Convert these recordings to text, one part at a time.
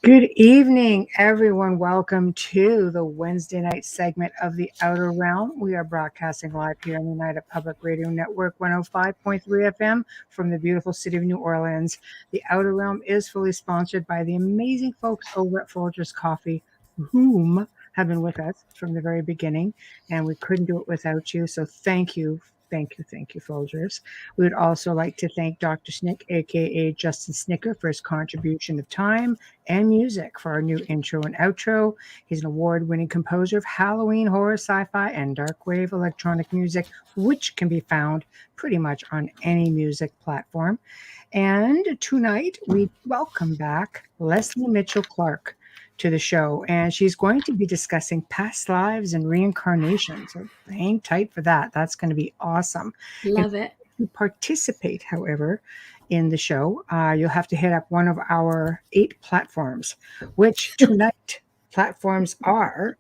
Good evening, everyone. Welcome to the Wednesday night segment of The Outer Realm. We are broadcasting live here on the United Public Radio Network 105.3 FM from the beautiful city of New Orleans. The Outer Realm is fully sponsored by the amazing folks over at Folgers Coffee, whom have been with us from the very beginning, and we couldn't do it without you. So thank you. Thank you, Folgers. We would also like to thank Dr. Snick, aka Justin Snicker, for his contribution of time and music for our new intro and outro. He's an award-winning composer of Halloween, horror, sci-fi, and dark wave electronic music, which can be found pretty much on any music platform. And tonight, we welcome back Lesley Mitchell-Clarke to the show, and she's going to be discussing past lives and reincarnation. So hang tight for that. That's going to be awesome. Love it. If you participate, however, in the show, you'll have to hit up one of our 8 platforms, which tonight platforms are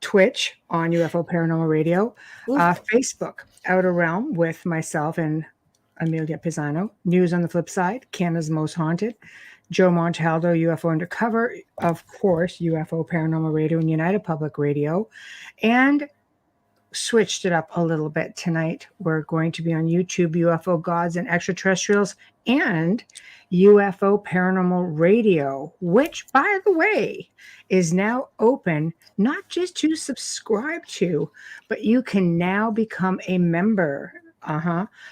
Twitch on UFO Paranormal Radio, Facebook, Outer Realm with myself and Amelia Pisano, News on the Flip Side, Canada's Most Haunted, Joe Montaldo, UFO Undercover, of course, UFO Paranormal Radio and United Public Radio, and switched it up a little bit tonight. We're going to be on YouTube, UFO Gods and Extraterrestrials, and UFO Paranormal Radio, which, by the way, is now open not just to subscribe to, but you can now become a member.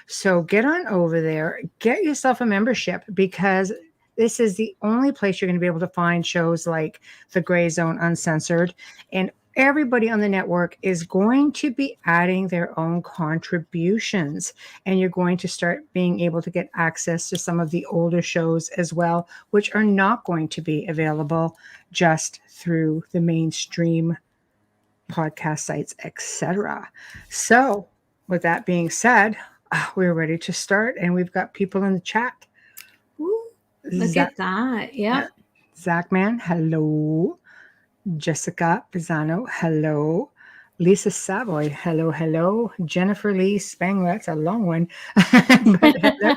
So get on over there, get yourself a membership, because this is the only place you're going to be able to find shows like The Gray Zone Uncensored, and everybody on the network is going to be adding their own contributions, and you're going to start being able to get access to some of the older shows as well, which are not going to be available just through the mainstream podcast sites, etc. So with that being said, we're ready to start, and we've got people in the chat. Look at that. Yeah. Zach Man, hello. Jessica Pisano, hello. Lisa Savoy, hello. Jennifer Lee Spangler, that's a long one.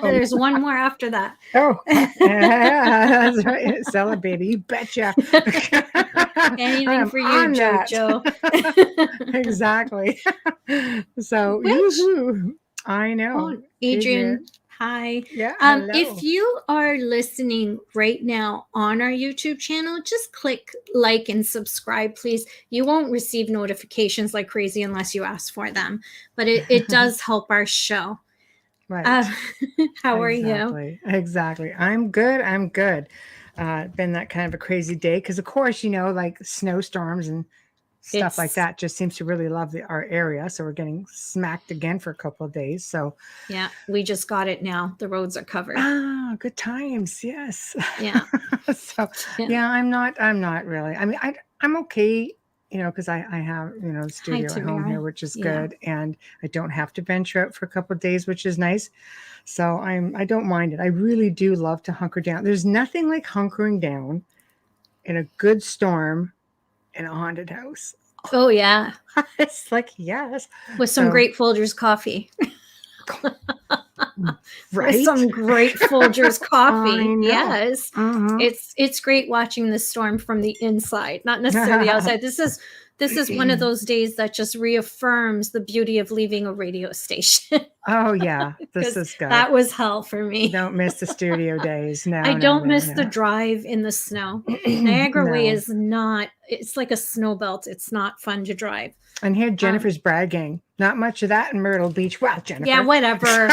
There's one more after that. Oh, yeah, that's right. Celebrated, you betcha. Anything for you, Jojo. Exactly. So, woohoo. I know. Oh, Adrian. Hi. Yeah. If you are listening right now on our YouTube channel, just click like and subscribe, please. You won't receive notifications like crazy unless you ask for them, but it does help our show. Right. How are you? Exactly. I'm good. Been that kind of a crazy day because, of course, like snowstorms and stuff like that just seems to really love our area. So we're getting smacked again for a couple of days. So yeah, we just got it now. The roads are covered. Ah, good times. Yes. Yeah. So yeah, I'm not really. I mean, I'm okay, because I have, the studio at home here, which is good. And I don't have to venture out for a couple of days, which is nice. So I don't mind it. I really do love to hunker down. There's nothing like hunkering down in a good storm in a haunted house. Oh yeah. It's like, yes. With some great Folgers coffee. Right. With some great Folgers coffee. Yes. It's great watching the storm from the inside, not necessarily outside. This is one of those days that just reaffirms the beauty of leaving a radio station. Oh yeah, this is good. That was hell for me. Don't miss the studio days. No, I don't miss the drive in the snow. Niagara Way is not. It's like a snow belt. It's not fun to drive. And here Jennifer's bragging. Not much of that in Myrtle Beach. Well, Jennifer. Yeah, whatever.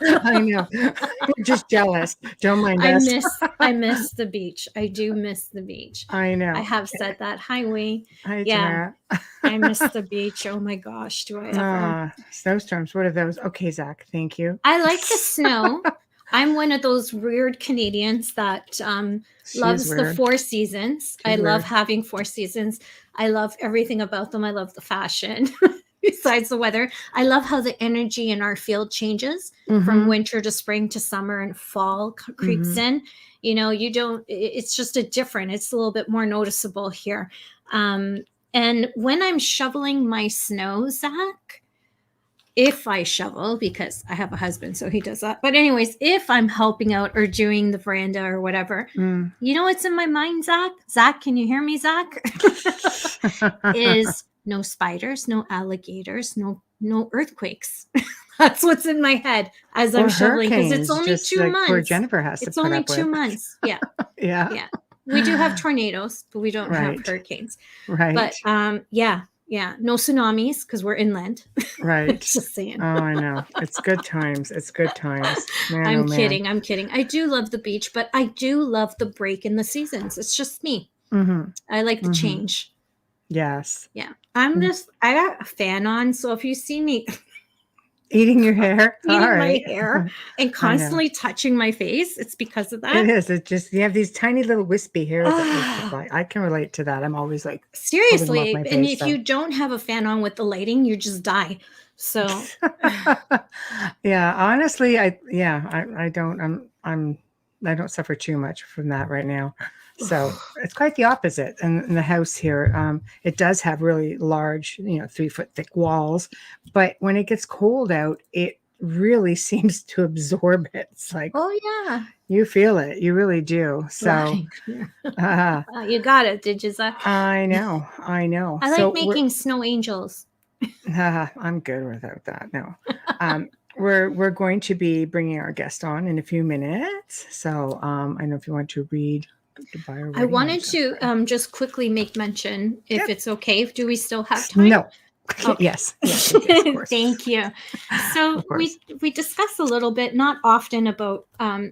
I know. We're just jealous. Don't mind us. I miss the beach. I do miss the beach. I know. I have said that. Hi, Wee. Hi, yeah. I miss the beach. Oh my gosh, do I ever? Snowstorms. What are those? Okay, Zach. Thank you. I like the snow. I'm one of those weird Canadians that loves the 4 seasons. I love having 4 seasons. I love everything about them. I love the fashion. Besides the weather, I love how the energy in our field changes from winter to spring to summer and fall creeps in. It's just it's a little bit more noticeable here. And when I'm shoveling my snow, Zach, if I shovel, because I have a husband, so he does that. But anyways, if I'm helping out or doing the veranda or whatever, you know what's in my mind, Zach? Zach, can you hear me, Zach? Is no spiders, no alligators, no earthquakes. That's what's in my head as I'm shoveling, because it's only 2 months. Poor Jennifer has to it's put only up 2 with. months. Yeah. Yeah. We do have tornadoes, but we don't have hurricanes. Right. But yeah, no tsunamis because we're inland. Right. Just saying. Oh, I know. It's good times. It's good times. Man, I'm kidding. I'm kidding. I do love the beach, but I do love the break in the seasons. It's just me. I like the change. Yes. Yeah. I got a fan on, so if you see me eating your hair, my hair and constantly touching my face, it's because of that. It is. It's just, you have these tiny little wispy hairs that look like, I can relate to that. I'm always like, seriously. And if you don't have a fan on with the lighting, you just die. So yeah, honestly, I don't suffer too much from that right now. So it's quite the opposite. And in the house here, it does have really large, 3-foot thick walls. But when it gets cold out, it really seems to absorb it. It's like, oh yeah, you feel it. You really do. So you got it, did you, Zach? I know. I like making snow angels. I'm good without that. No. We're going to be bringing our guest on in a few minutes. So I know if you want to read goodbye. I wanted to just quickly make mention, if it's okay. Do we still have time? No. Okay. Yes. Of course. Thank you. So we discuss a little bit, not often, about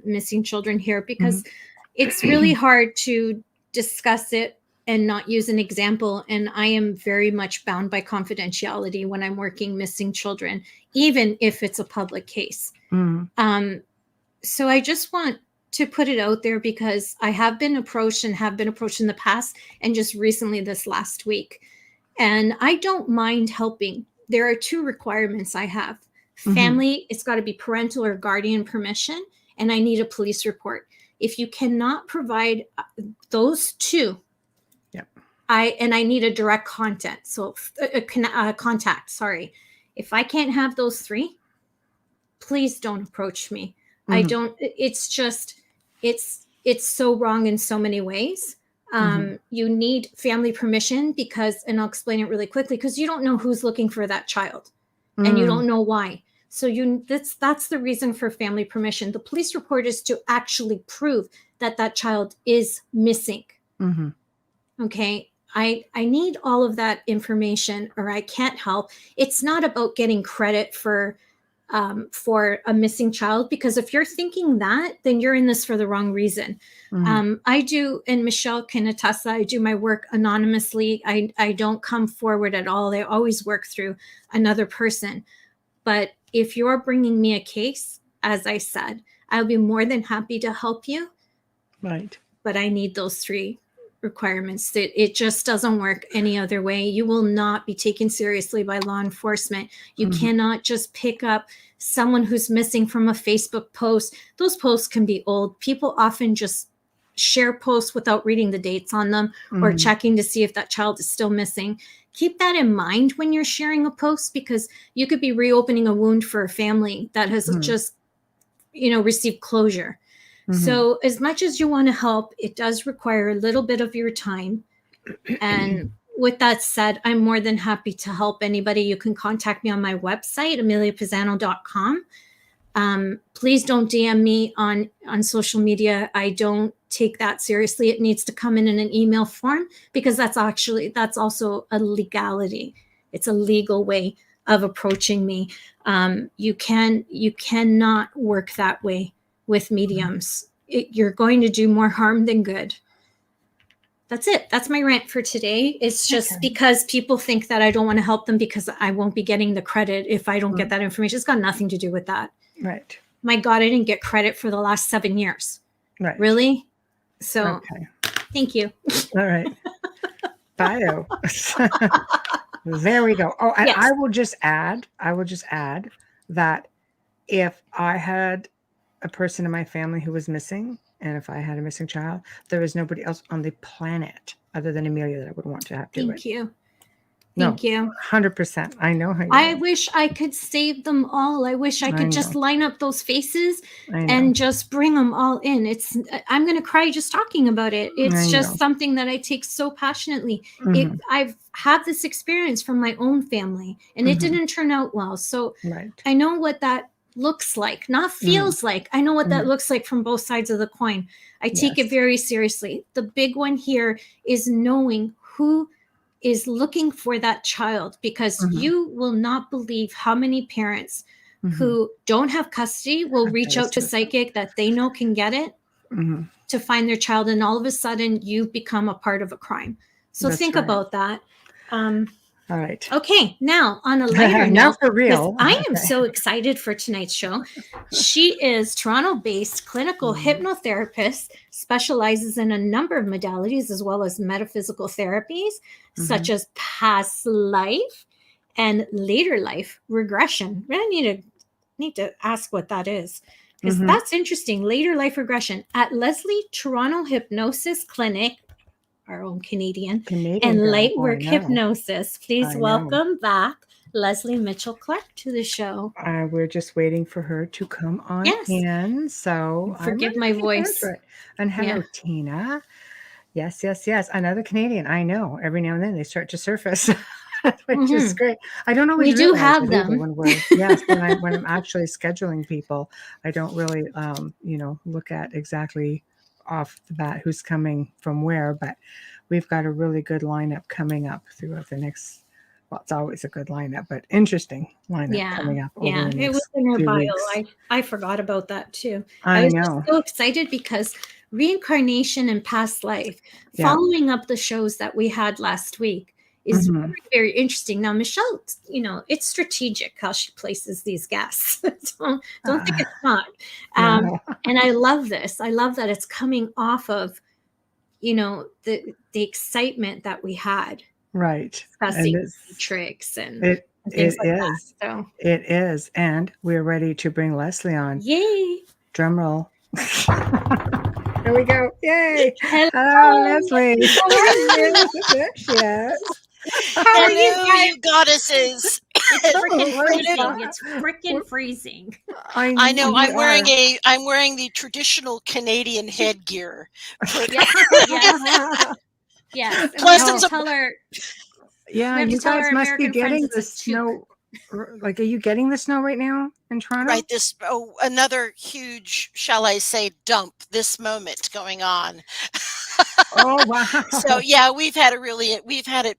missing children here, because it's really hard to discuss it and not use an example. And I am very much bound by confidentiality when I'm working missing children, even if it's a public case. So I just want to put it out there, because I have been approached in the past, and just recently this last week. And I don't mind helping. There are 2 requirements I have. Family, it's got to be parental or guardian permission, and I need a police report. If you cannot provide those 2, I need a direct contact. So contact, sorry. If I can't have those 3, please don't approach me. I don't, it's just, it's so wrong in so many ways. You need family permission because, and I'll explain it really quickly, because you don't know who's looking for that child and you don't know why. So that's the reason for family permission. The police report is to actually prove that that child is missing. Okay. I need all of that information, or I can't help. It's not about getting credit for a missing child, because if you're thinking that, then you're in this for the wrong reason. I do, and Michelle can attest that I do my work anonymously. I don't come forward at all. I always work through another person. But if you're bringing me a case, as I said, I'll be more than happy to help you. Right. But I need those 3 requirements. That it just doesn't work any other way. You will not be taken seriously by law enforcement. You cannot just pick up someone who's missing from a Facebook post. Those posts can be old. People often just share posts without reading the dates on them or checking to see if that child is still missing. Keep that in mind when you're sharing a post, because you could be reopening a wound for a family that has just, received closure. So as much as you want to help, it does require a little bit of your time. And with that said, I'm more than happy to help anybody. You can contact me on my website, ameliapisano.com. Please don't DM me on social media. I don't take that seriously. It needs to come in an email form, because that's also a legality. It's a legal way of approaching me. You cannot work that way with mediums. You're going to do more harm than good. That's it. That's my rant for today. It's just because people think that I don't want to help them because I won't be getting the credit if I don't get that information. It's got nothing to do with that. Right. My God, I didn't get credit for the last 7 years. Right. Really? So thank you. All right. Bio. There we go. Oh, and Yes. I will just add that if I had a person in my family who was missing, and if I had a missing child, there is nobody else on the planet other than Amelia that I would want to have to do it. Thank you. Thank you. 100%. I know how you I are. wish I could save them all. I wish I could just line up those faces and just bring them all in. I'm going to cry just talking about it. It's just something that I take so passionately. I've had this experience from my own family, and it didn't turn out well. So I know what that looks like, not feels like. I know what that looks like from both sides of the coin. I take it very seriously. The big one here is knowing who is looking for that child, because you will not believe how many parents who don't have custody will reach out to psychic that they know can get it to find their child, and all of a sudden you've become a part of a crime. So think about that. All right. Okay, now on a lighter note, now for real, I am so excited for tonight's show. She is Toronto-based clinical hypnotherapist, specializes in a number of modalities as well as metaphysical therapies, such as past life and later life regression. I need to ask what that is, because that's interesting. Later life regression at Lesley Toronto Hypnosis Clinic, our own Canadian and Lightwork Hypnosis. Please welcome back Lesley Mitchell-Clarke to the show. We're just waiting for her to come on in. So forgive my voice. And hello, Tina. Yes. Another Canadian. I know. Every now and then they start to surface, which is great. I don't always. We do have them. When I'm actually scheduling people, I don't really, look at exactly off the bat who's coming from where, but we've got a really good lineup coming up throughout the next, well, it's always a good lineup, but interesting lineup coming up over the next it was in her bio. weeks. I forgot about that too. I was know. Just so excited because reincarnation and past life, following up the shows that we had last week, is very, very interesting. Now, Michelle, it's strategic how she places these guests. Don't think it's not. And I love this. I love that it's coming off of, the excitement that we had. Right. Discussing tricks and things like that. So it is. And we're ready to bring Lesley on. Yay. Drum roll. There we go. Yay. Hello, Lesley. Yes. How are you goddesses? It's freaking freezing. I know. I'm wearing the traditional Canadian headgear. Yes. Plus, it's you guys must be getting the snow. Like, are you getting the snow right now in Toronto? Right. Another huge, shall I say, dump this moment going on. Oh, wow. So we've had it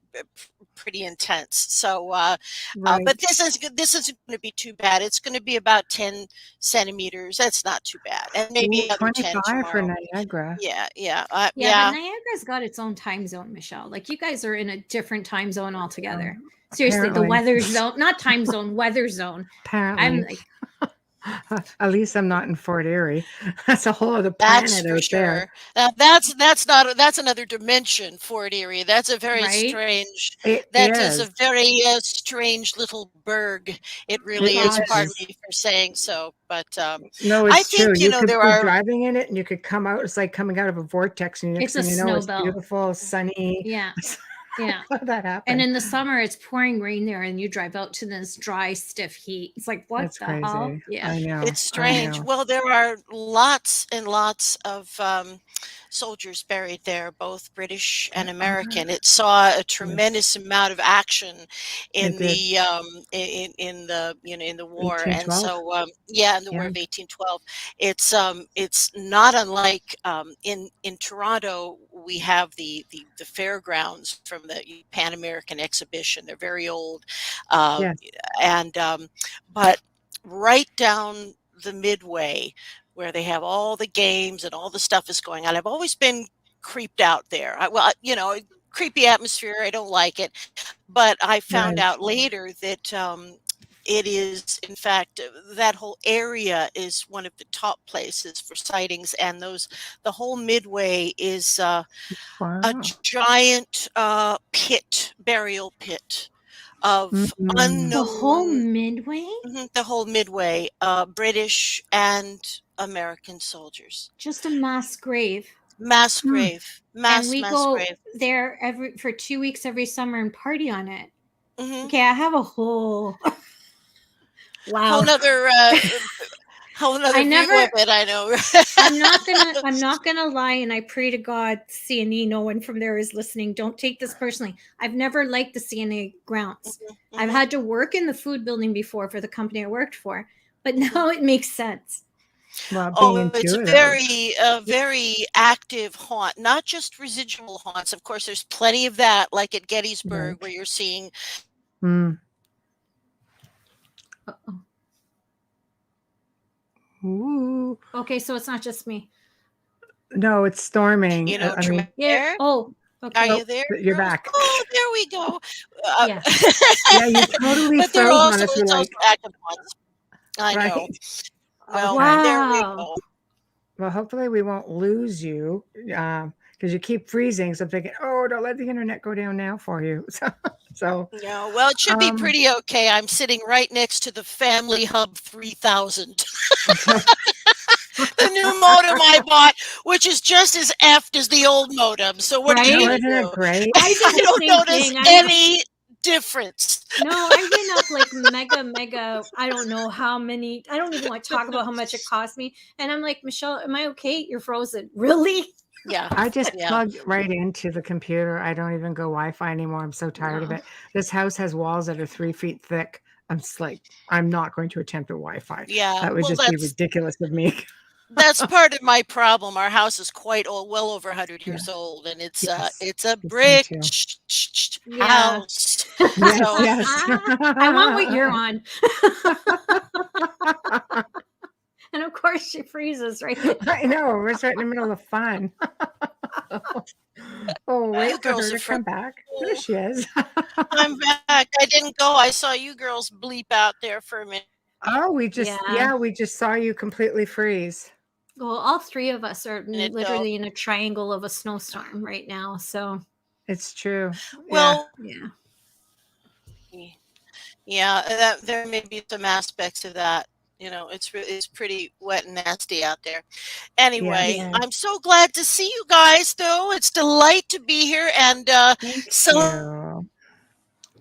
pretty intense. So, but this isn't going to be too bad. It's going to be about 10 centimeters. That's not too bad, and maybe 25 10 for Niagara. But Niagara's got its own time zone, Michelle. Like, you guys are in a different time zone altogether. Seriously, the weather zone, not time zone, weather zone. Apparently. I'm like, at least I'm not in Fort Erie. That's a whole other planet out there. Now that's another dimension, Fort Erie. That's a very strange. That is a very strange little burg. It really is. Pardon me for saying so, but no, it's I think true. You could there be are driving in it, and you could come out. It's like coming out of a vortex, and it's a snow it's beautiful, sunny. Yeah. Yeah. How did that happen? And in the summer, it's pouring rain there, and you drive out to this dry, stiff heat. It's like, what the hell? Yeah, I know. It's strange. Well, there are lots and lots of soldiers buried there, both British and American. It saw a tremendous amount of action in the in the war, and so in the War of 1812. It's not unlike in Toronto. We have the fairgrounds from the Pan American exhibition. They're very old, and but right down the midway where they have all the games and all the stuff is going on. I've always been creeped out there. Creepy atmosphere. I don't like it, but I found out later that it is, in fact, that whole area is one of the top places for sightings, and the whole midway is a giant burial pit of unknown. The whole midway? The whole midway, British and American soldiers. Just a mass grave. Mass grave. And we go there for 2 weeks every summer and party on it. Okay, I have a whole whole nother view of it. I know. I'm not gonna lie, and I pray to God, CNE, no one from there is listening. Don't take this personally. I've never liked the CNA grounds. I've had to work in the food building before for the company I worked for, but now it makes sense. Well, it's a very active haunt, not just residual haunts. Of course, there's plenty of that, like at Gettysburg, where you're seeing. Ooh. Okay, so it's not just me. No, it's storming. You know, yeah. Oh, okay. Are you there? You're back. Oh, there we go. Yeah. Yeah, you totally but there froze also, on us. it's also active ones. I know. Well, there we go. Well, hopefully we won't lose you because you keep freezing. So I'm thinking, oh, don't let the internet go down now for you. So yeah, well, it should be pretty okay. I'm sitting right next to the Family Hub 3000. The new modem I bought, which is just as effed as the old modem. So what are you going to do? Great? I don't notice any difference. No, I went up like mega. I don't know how many. I don't even want to talk about how much it cost me. And I'm like, Michelle, am I okay? You're frozen. Really? Yeah. I just plugged right into the computer. I don't even go Wi-Fi anymore. I'm so tired of it. This house has walls that are 3 feet thick. I'm just like, I'm not going to attempt a Wi-Fi. Yeah. That would just be ridiculous of me. That's part of my problem. Our house is quite old, well over 100 years old, and it's a brick house. Yes. I want what you're on. And of course she freezes, right? I know. We're right in the middle of fun. Oh, wait for her to come back. There she is. I'm back. I didn't go. I saw you girls bleep out there for a minute. Oh, we just saw you completely freeze. Well, all three of us are literally in a triangle of a snowstorm right now. So it's true. Well, yeah, there may be some aspects of that. You know, it's pretty wet and nasty out there. Anyway, I'm so glad to see you guys, though. It's a delight to be here, and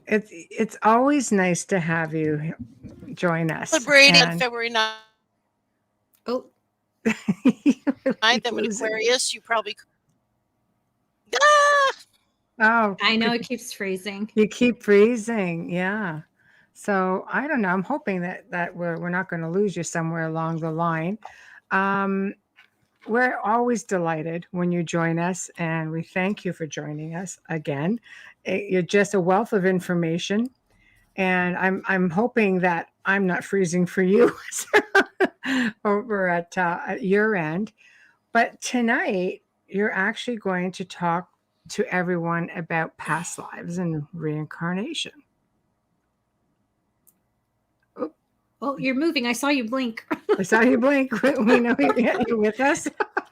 it's always nice to have you join us. Celebrating on February 9th. Oh. 9th in Aquarius, you probably. Oh, I know it keeps freezing. You keep freezing, yeah. So I don't know. I'm hoping that we're not going to lose you somewhere along the line. We're always delighted when you join us, and we thank you for joining us again. You're just a wealth of information, and I'm hoping that I'm not freezing for you over at your end. But tonight, you're actually going to talk to everyone about past lives and reincarnation. Oh, you're moving. I saw you blink. I saw you blink. We know you're with us.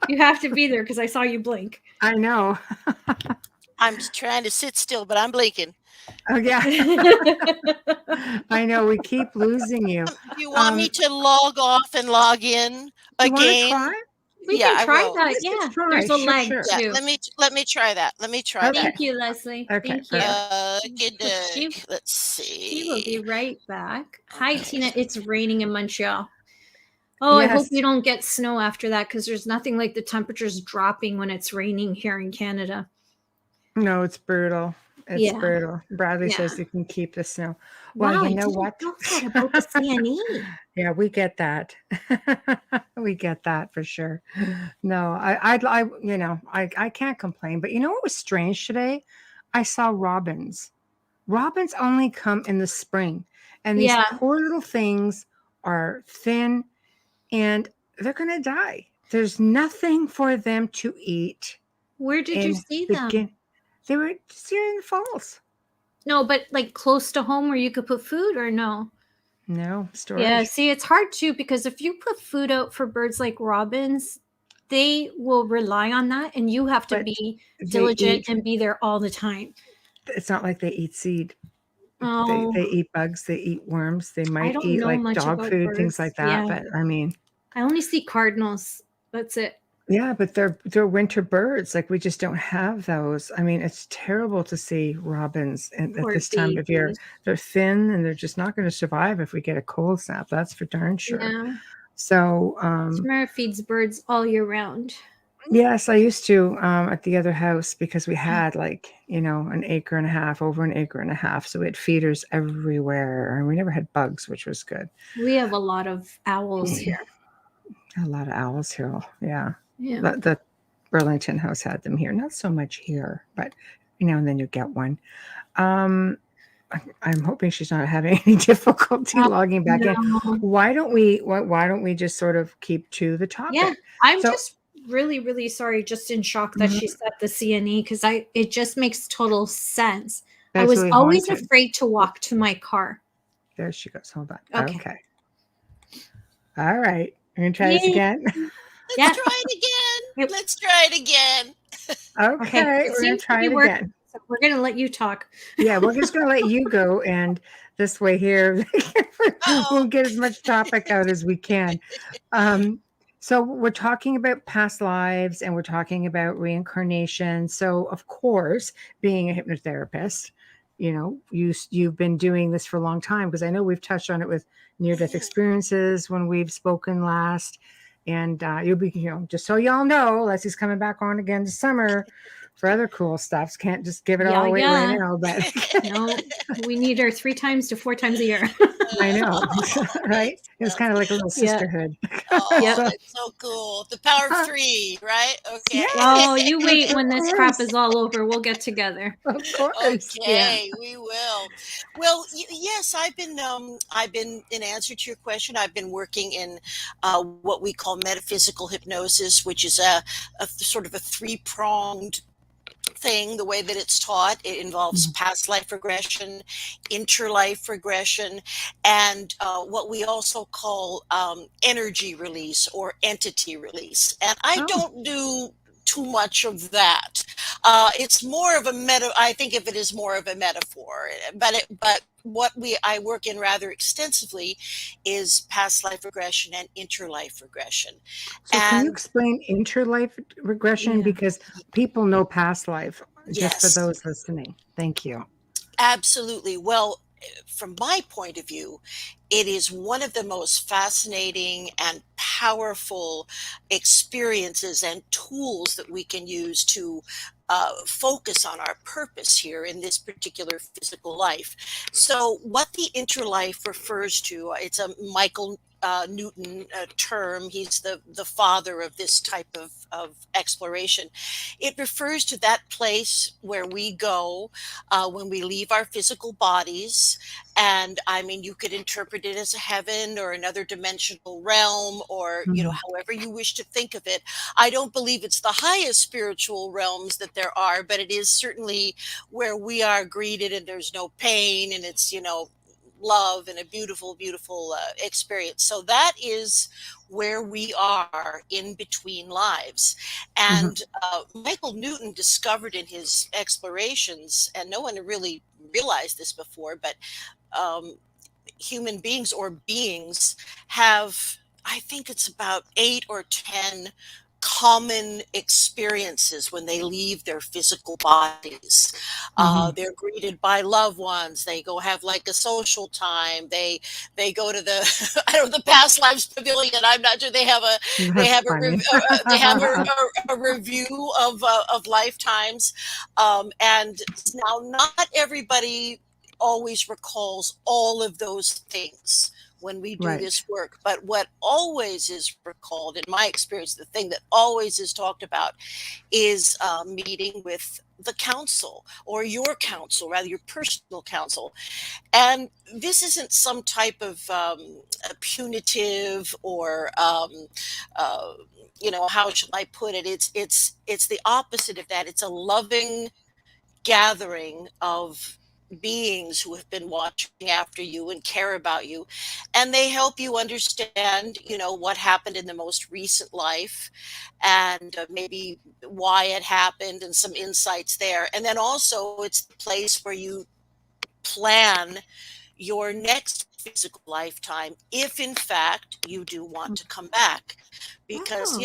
You have to be there because I saw you blink. I know. I'm just trying to sit still, but I'm blinking. Oh, yeah. I know. We keep losing you. Do you want me to log off and log in again? We can try that. Yeah, there's a lag too. Yeah, let me try that. Thank you, Leslie. Okay, thank you. Let's see. She will be right back. Hi, Tina. It's raining in Montreal. Oh, yes. I hope we don't get snow after that because there's nothing like the temperatures dropping when it's raining here in Canada. No, it's brutal. It's brutal. Bradley says you can keep the snow. Well, you know what? About the CNE. Yeah, we get that. We get that for sure. No, I can't complain. But you know what was strange today? I saw robins. Robins only come in the spring, and these poor little things are thin, and they're gonna die. There's nothing for them to eat. Where did you see them? They were just here in the falls. No, but like close to home where you could put food or no? No, storage. Yeah, see, it's hard too because if you put food out for birds like robins, they will rely on that and you have to be diligent and be there all the time. It's not like they eat seed. Oh. They eat bugs, they eat worms, they might eat like dog food, things like that. Yeah. But I mean, I only see cardinals. That's it. Yeah, but they're winter birds. Like, we just don't have those. I mean, it's terrible to see robins at this time of year. They're thin and they're just not going to survive if we get a cold snap. That's for darn sure. Yeah. So, Tamara feeds birds all year round. yes, I used to at the other house, because we had, like, an acre and a half, over an acre and a half. So we had feeders everywhere, and we never had bugs, which was good. We have a lot of owls here. A lot of owls here. Yeah. Yeah. The Burlington house had them here. Not so much here, but and then you get one. I'm hoping she's not having any difficulty logging back in. Why don't we just sort of keep to the topic? Yeah, I'm just really, really sorry, just in shock that she said the CNE, because it just makes total sense. I was really always afraid to walk to my car. There she goes. Hold on. Okay. All right. We're going to try this again. Let's try it again. Let's try it again. Okay. We're going to try it again. So we're going to let you talk. Yeah, we're just going to let you go. And this way here, we'll get as much topic out as we can. So we're talking about past lives, and we're talking about reincarnation. So, of course, being a hypnotherapist, you've been doing this for a long time, because I know we've touched on it with near-death experiences when we've spoken last. And you'll be, just so y'all know, Lesley's coming back on again this summer for other cool stuff. Can't just give it all away right now. But no, we need her 3 times to 4 times a year. I know, right? It's kind of like a little sisterhood. Oh, that's so cool. The power of 3, right? Okay. Oh, you wait when this crap is all over. We'll get together. Of course. Okay, we will. Well, yes, I've been, in answer to your question, I've been working in what we call metaphysical hypnosis, which is a sort of a 3-pronged thing. The way that it's taught, it involves past life regression, interlife regression, and what we also call energy release or entity release. And I don't do too much of that. It's more of a I think of it as more of a metaphor, but what I work in rather extensively is past life regression and interlife regression. So can you explain interlife regression? Because people know past life, just for those listening. Thank you. Absolutely. Well, from my point of view, it is one of the most fascinating and powerful experiences and tools that we can use to focus on our purpose here in this particular physical life. So what the interlife refers to, it's a Michael Newton term. He's the father of this type of exploration. It refers to that place where we go when we leave our physical bodies. And I mean, you could interpret it as a heaven or another dimensional realm, or, however you wish to think of it. I don't believe it's the highest spiritual realms that there are, but it is certainly where we are greeted and there's no pain, and it's, love and a beautiful, beautiful experience. So that is where we are in between lives. And Michael Newton discovered in his explorations, and no one really realized this before, but human beings or beings have, I think it's about 8 or 10 common experiences when they leave their physical bodies. They're greeted by loved ones. They go have like a social time. They go to the past lives pavilion. I'm not sure they have a review of lifetimes. And now not everybody always recalls all of those things when we do this work. But what always is recalled, in my experience, the thing that always is talked about is meeting with the counsel, or your counsel, rather your personal counsel. And this isn't some type of punitive or, how should I put it? It's the opposite of that. It's a loving gathering of beings who have been watching after you and care about you, and they help you understand what happened in the most recent life, and maybe why it happened, and some insights there. And then also it's the place where you plan your next physical lifetime, if in fact you do want to come back, because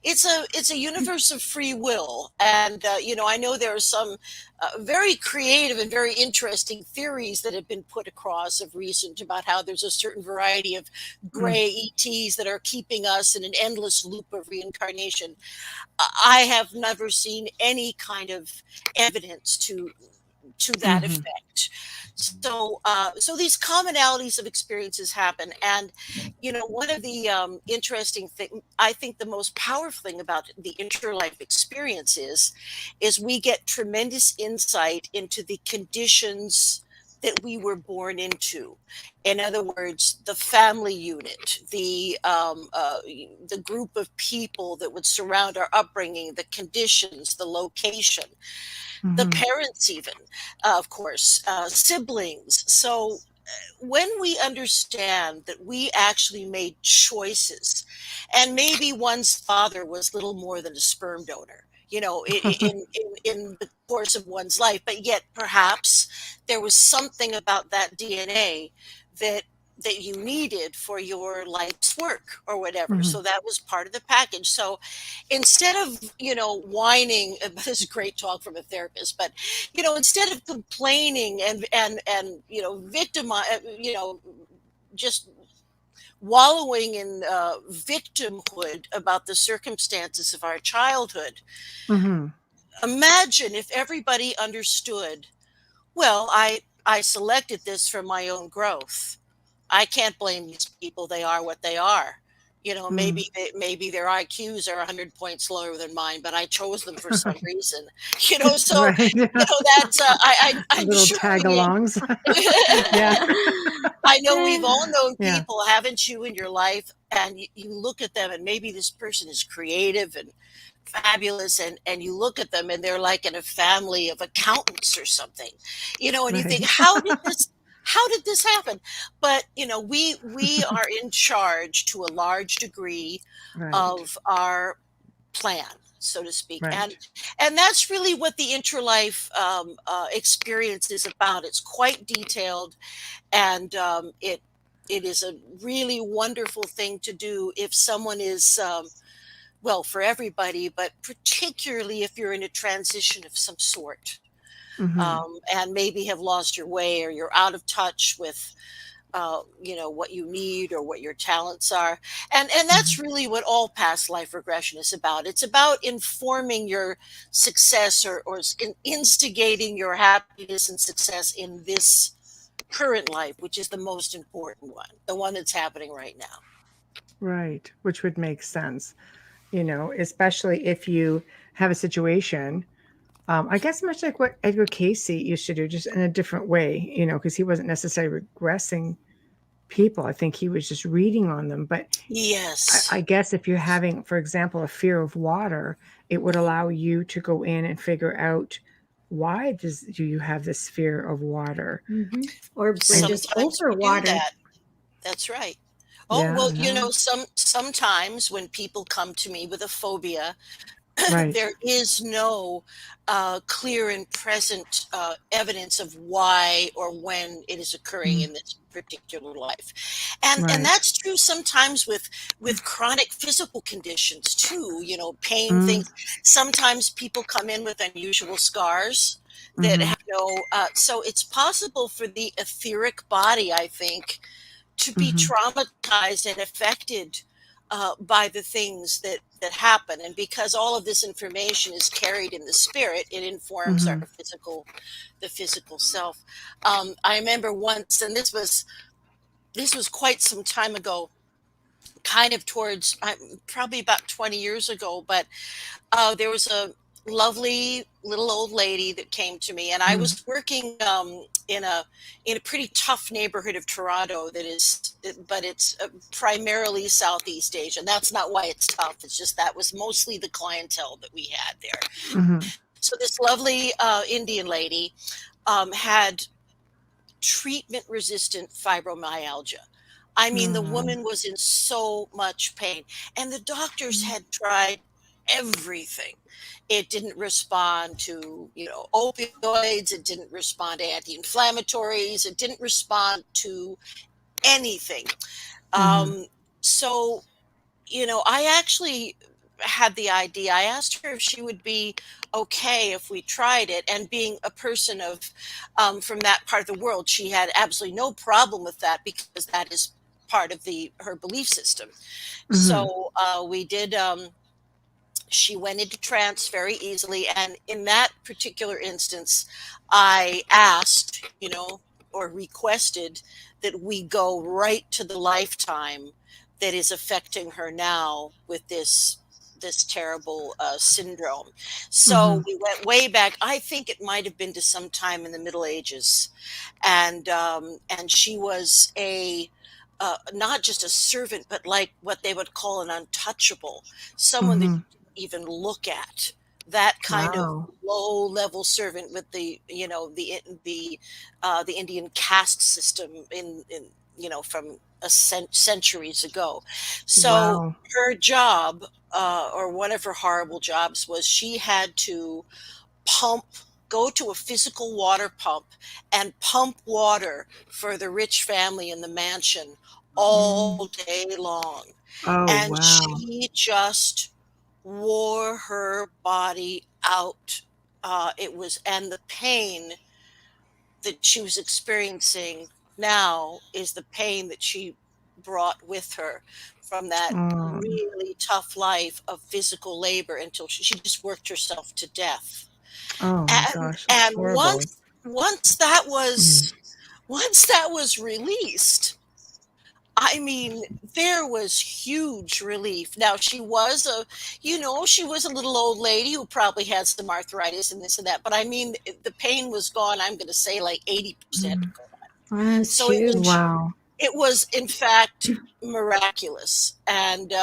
it's a universe of free will. And I know there are some very creative and very interesting theories that have been put across of recent about how there's a certain variety of gray ETs that are keeping us in an endless loop of reincarnation. I have never seen any kind of evidence to that effect. So these commonalities of experiences happen. And, one of the interesting thing, I think the most powerful thing about the interlife experience is we get tremendous insight into the conditions that we were born into. In other words, the family unit, the group of people that would surround our upbringing, the conditions, the location, the parents, even, of course, siblings. So when we understand that we actually made choices, and maybe one's father was little more than a sperm donor, in the course of one's life, but yet perhaps there was something about that DNA that you needed for your life's work or whatever. So that was part of the package. So instead of, whining, this is great talk from a therapist, but, instead of complaining and just wallowing in victimhood about the circumstances of our childhood, imagine if everybody understood, well, I selected this for my own growth. I can't blame these people. They are what they are. Maybe their IQs are 100 points lower than mine, but I chose them for some reason. So Right. that's I'm Little sure tag-alongs. Yeah. I know we've all known people, haven't you, in your life, and you look at them, and maybe this person is creative and fabulous, and you look at them and they're like in a family of accountants or something, and you think, how did this happen? But we are in charge to a large degree of our plan, so to speak. And that's really what the interlife experience is about. It's quite detailed, and it is a really wonderful thing to do if someone is well, for everybody, but particularly if you're in a transition of some sort, and maybe have lost your way, or you're out of touch with what you need or what your talents are. And that's really what all past life regression is about. It's about informing your success, or instigating your happiness and success in this current life, which is the most important one, the one that's happening right now. Right, which would make sense, especially if you have a situation, I guess much like what Edgar Cayce used to do, just in a different way, because he wasn't necessarily regressing people. I think he was just reading on them. But yes, I guess if you're having, for example, a fear of water, it would allow you to go in and figure out, why do you have this fear of water? Or bridges over water. That's right. Oh, well, sometimes when people come to me with a phobia, there is no clear and present evidence of why or when it is occurring in this particular life. And that's true sometimes with chronic physical conditions too, pain things. Sometimes people come in with unusual scars that have so it's possible for the etheric body, I think, to be traumatized and affected by the things that happen. And because all of this information is carried in the spirit, it informs the physical self. I remember once, and this was quite some time ago, kind of towards probably about 20 years ago, but there was a lovely little old lady that came to me, and I was working in a pretty tough neighborhood of Toronto but it's primarily Southeast Asia. And that's not why it's tough. It's just that was mostly the clientele that we had there. So this lovely Indian lady had treatment-resistant fibromyalgia. I mean, the woman was in so much pain, and the doctors had tried everything. It didn't respond to, opioids. It didn't respond to anti-inflammatories. It didn't respond to anything. So, I actually had the idea. I asked her if she would be okay if we tried it. And being a person from that part of the world, she had absolutely no problem with that because that is part of her belief system. So we did. She went into trance very easily. And in that particular instance, I asked, or requested that we go right to the lifetime that is affecting her now with this terrible syndrome. So we went way back. I think it might have been to some time in the Middle Ages. And she was not just a servant, but like what they would call an untouchable, someone that you didn't even look at. That kind of low-level servant with the Indian caste system in from centuries ago. So her job, or one of her horrible jobs, was she had to go to a physical water pump and pump water for the rich family in the mansion all day long. She just wore her body out. And the pain that she was experiencing now is the pain that she brought with her from that really tough life of physical labor until she just worked herself to death. Oh my gosh! And once that was released, I mean, there was huge relief. Now she was a little old lady who probably had some arthritis and this and that, but I mean, the pain was gone. I'm going to say like 80% gone. So it was in fact miraculous, and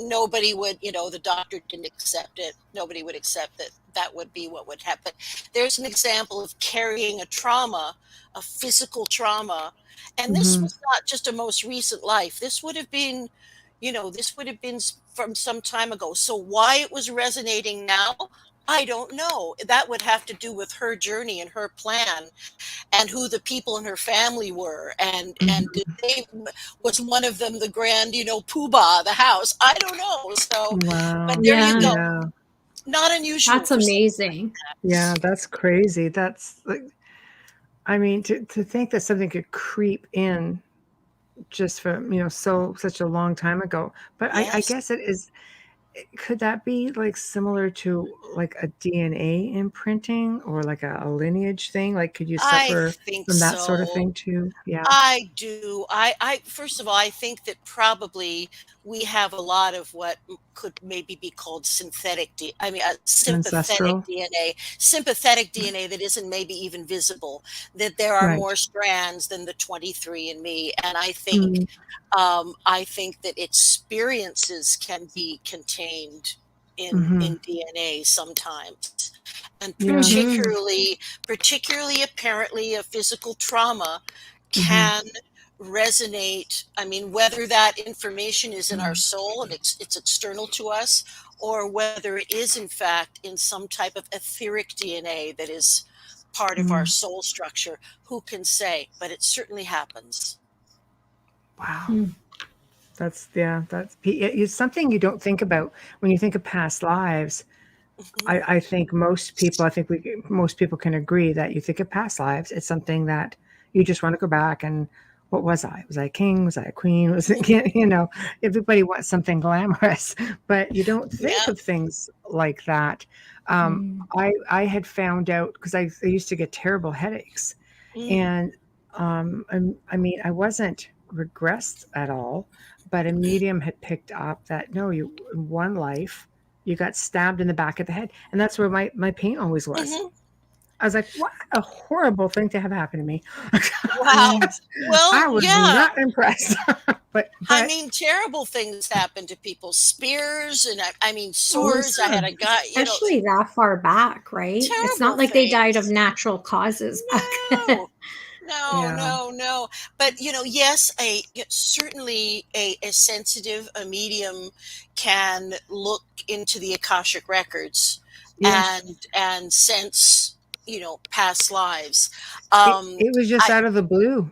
nobody would, the doctor didn't accept it. Nobody would accept that would be what would happen. There's an example of carrying a trauma, a physical trauma. And this was not just a most recent life. This would have been, from some time ago. So why it was resonating now, I don't know. That would have to do with her journey and her plan and who the people in her family were. And was one of them the grand, poobah, the house? I don't know. So, but there you go. Yeah. Not unusual. That's amazing. Yeah, that's crazy. That's like, I mean, to think that something could creep in just from, such a long time ago. But I guess it is, could that be like similar to like a DNA imprinting or like a lineage thing? Like, could you suffer from that sort of thing too? Yeah, I do. I first of all, I think that probably we have a lot of what could maybe be called sympathetic DNA that isn't maybe even visible, that there are more strands than the 23andMe. And I think, that experiences can be contained in DNA sometimes. And particularly apparently a physical trauma can resonate. I mean, whether that information is in our soul and it's external to us, or whether it is in fact in some type of etheric DNA that is part of our soul structure, who can say? But it certainly happens. Wow. It's something you don't think about when you think of past lives. I think most people can agree that you think of past lives. It's something that you just want to go back and, what was I? Was I a king? Was I a queen? Was it, everybody wants something glamorous, but you don't think of things like that. I had found out, because I used to get terrible headaches, and I mean, I wasn't regressed at all, but a medium had picked up that, no, in one life, you got stabbed in the back of the head. And that's where my pain always was. I was like, what a horrible thing to have happen to me. Wow. Well, I was not impressed. but I mean, terrible things happen to people. Spears and I mean, swords. I had a guy, especially that far back, right? It's not like they died of natural causes back then. No. But yes, certainly a sensitive, a medium can look into the Akashic records and sense, past lives. It was just out of the blue.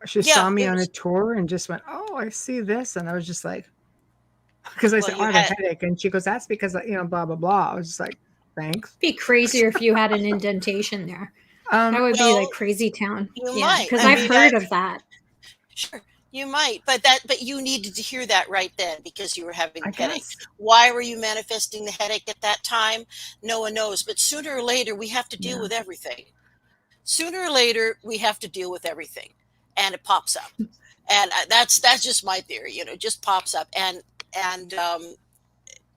She saw me on a was, tour and just went, "Oh, I see this," and I was just like, because I well, said, "Oh, I have a headache," and she goes, "That's because blah blah blah." I was just like, "Thanks." It'd be crazier if you had an indentation there. That would be like crazy town. You might, because I've heard of that. Sure, you might, but you needed to hear that right then because you were having a headache. Why were you manifesting the headache at that time? No one knows, but sooner or later we have to deal with everything. Sooner or later we have to deal with everything, and it pops up, and that's just my theory. It just pops up, and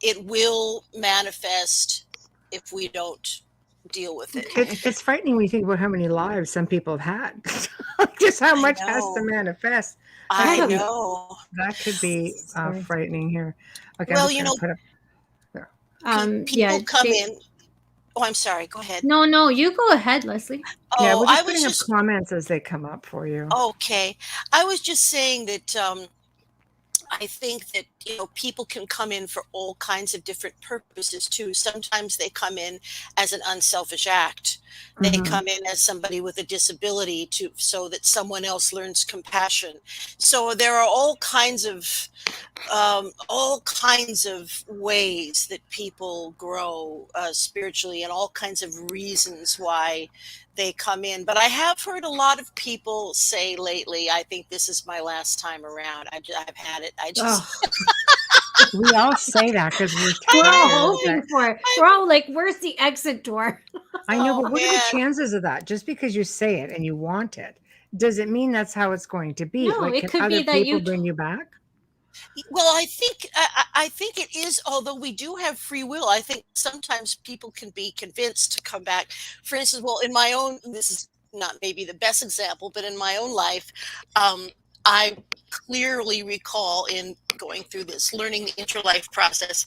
it will manifest if we don't deal with it. It's frightening when you think about how many lives some people have had. Just how much has to manifest. I know. That could be frightening here. Okay, well, put up there. People come in. Oh, I'm sorry. Go ahead. No, you go ahead, Lesley. Oh, yeah, we're just putting up comments as they come up for you. Okay. I was just saying that I think that people can come in for all kinds of different purposes too. Sometimes they come in as an unselfish act. They come in as somebody with a disability so that someone else learns compassion. So there are all kinds of ways that people grow spiritually, and all kinds of reasons why they come in. But I have heard a lot of people say lately, I think this is my last time around. I've had it. We all say that because we're all hoping for it. We're all like, where's the exit door? I know, but what are the chances of that? Just because you say it and you want it, does it mean that's how it's going to be? No, it could other be that people bring you back? Well, I think it is, although we do have free will, I think sometimes people can be convinced to come back. For instance, this is not maybe the best example, but in my own life, I clearly recall, in going through this learning the interlife process,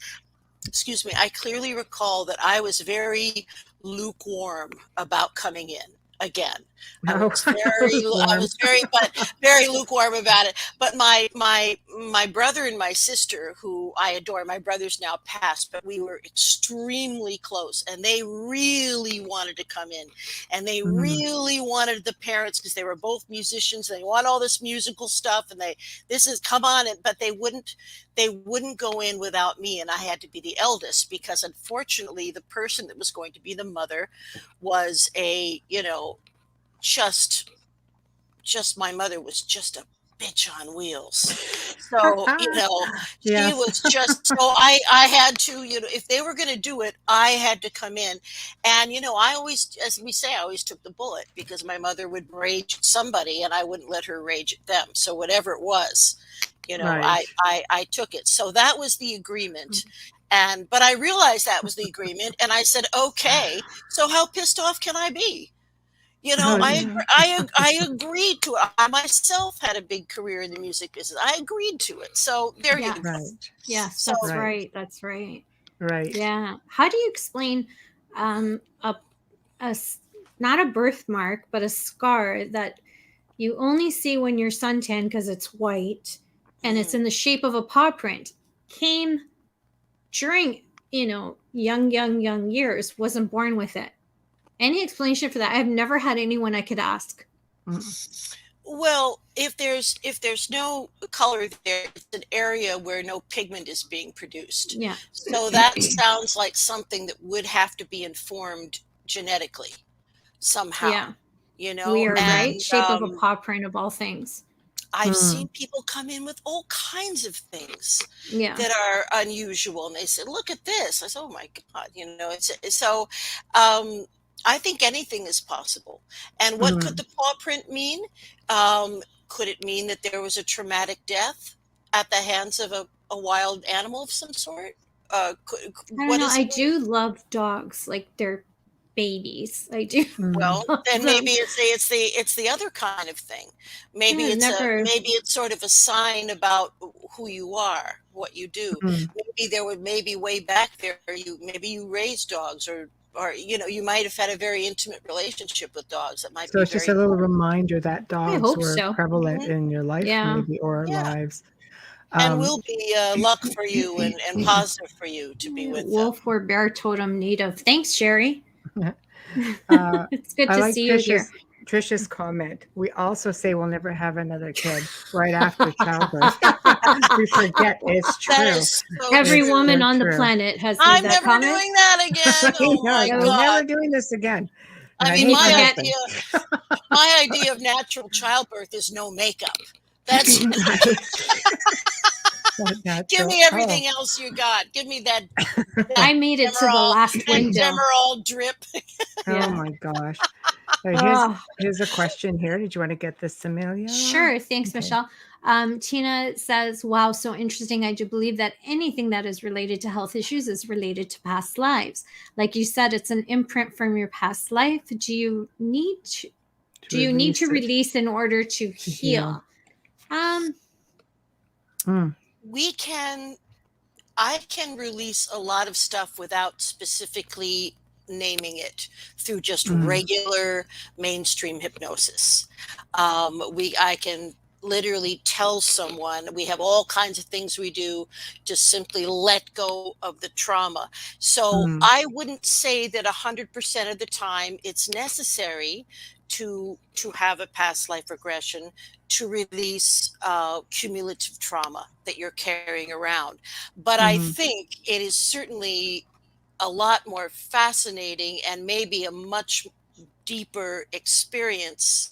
I clearly recall that I was very lukewarm about coming in again. I was very lukewarm about it. But my brother and my sister, who I adore, my brother's now passed, but we were extremely close, and they really wanted to come in, and they really wanted the parents, because they were both musicians, and they want all this musical stuff, and come on, but they wouldn't go in without me, and I had to be the eldest, because unfortunately the person that was going to be the mother was just my mother was just a bitch on wheels. So, she was just, so I had to, if they were going to do it, I had to come in. And, I always, as we say, I always took the bullet, because my mother would rage at somebody and I wouldn't let her rage at them. So whatever it was, I took it. So that was the agreement. But I realized that was the agreement, and I said, okay, so how pissed off can I be? I agreed to it. I myself had a big career in the music business. I agreed to it. So there you go. Right. Yes, that's right. That's right. Right. Yeah. How do you explain not a birthmark, but a scar that you only see when you're suntan because it's white and it's in the shape of a paw print? Came during, young years, wasn't born with it. Any explanation for that? I've never had anyone I could ask. Well, if there's no color there, it's an area where no pigment is being produced. Yeah. So that sounds like something that would have to be informed genetically somehow. Yeah. Weird, right? Shape of a paw print of all things. I've seen people come in with all kinds of things that are unusual, and they said, "Look at this." I said, "Oh my God!" So. I think anything is possible. And what could the paw print mean? Could it mean that there was a traumatic death at the hands of a wild animal of some sort? I don't know. I do love dogs, like they're babies. I do. Well, then maybe it's the other kind of thing. Maybe maybe it's sort of a sign about who you are, what you do. Maybe way back there, maybe you raised dogs, or or you might have had a very intimate relationship with dogs. That might So be it's just very a little reminder that I dogs hope were so. prevalent in your life, Yeah. maybe, or Yeah. lives. And will be luck for you and positive for you to be with them. Wolf or bear totem native. Thanks, Sherry. It's good I to like see you here. Trish's comment. We also say we'll never have another kid right after childbirth. We forget it's true. That is so Every true. woman on the True. planet has made I'm that never comment. doing that again. Oh my I'm God. never doing this again. And I mean, hate my husband. my idea of natural childbirth is no makeup. That's give me everything else you got. Give me that I made it to the last window. Demerol drip. Oh my gosh. Here's a question here. Did you want to get this, Amelia? Sure. Thanks, Michelle. Tina says, wow, so interesting. I do believe that anything that is related to health issues is related to past lives. Like you said, it's an imprint from your past life. Do you need to release in order to heal? I can release a lot of stuff without specifically naming it through just regular mainstream hypnosis. I can literally tell someone, we have all kinds of things we do to simply let go of the trauma. So I wouldn't say that 100% of the time it's necessary to have a past life regression to release cumulative trauma that you're carrying around. But I think it is certainly a lot more fascinating and maybe a much deeper experience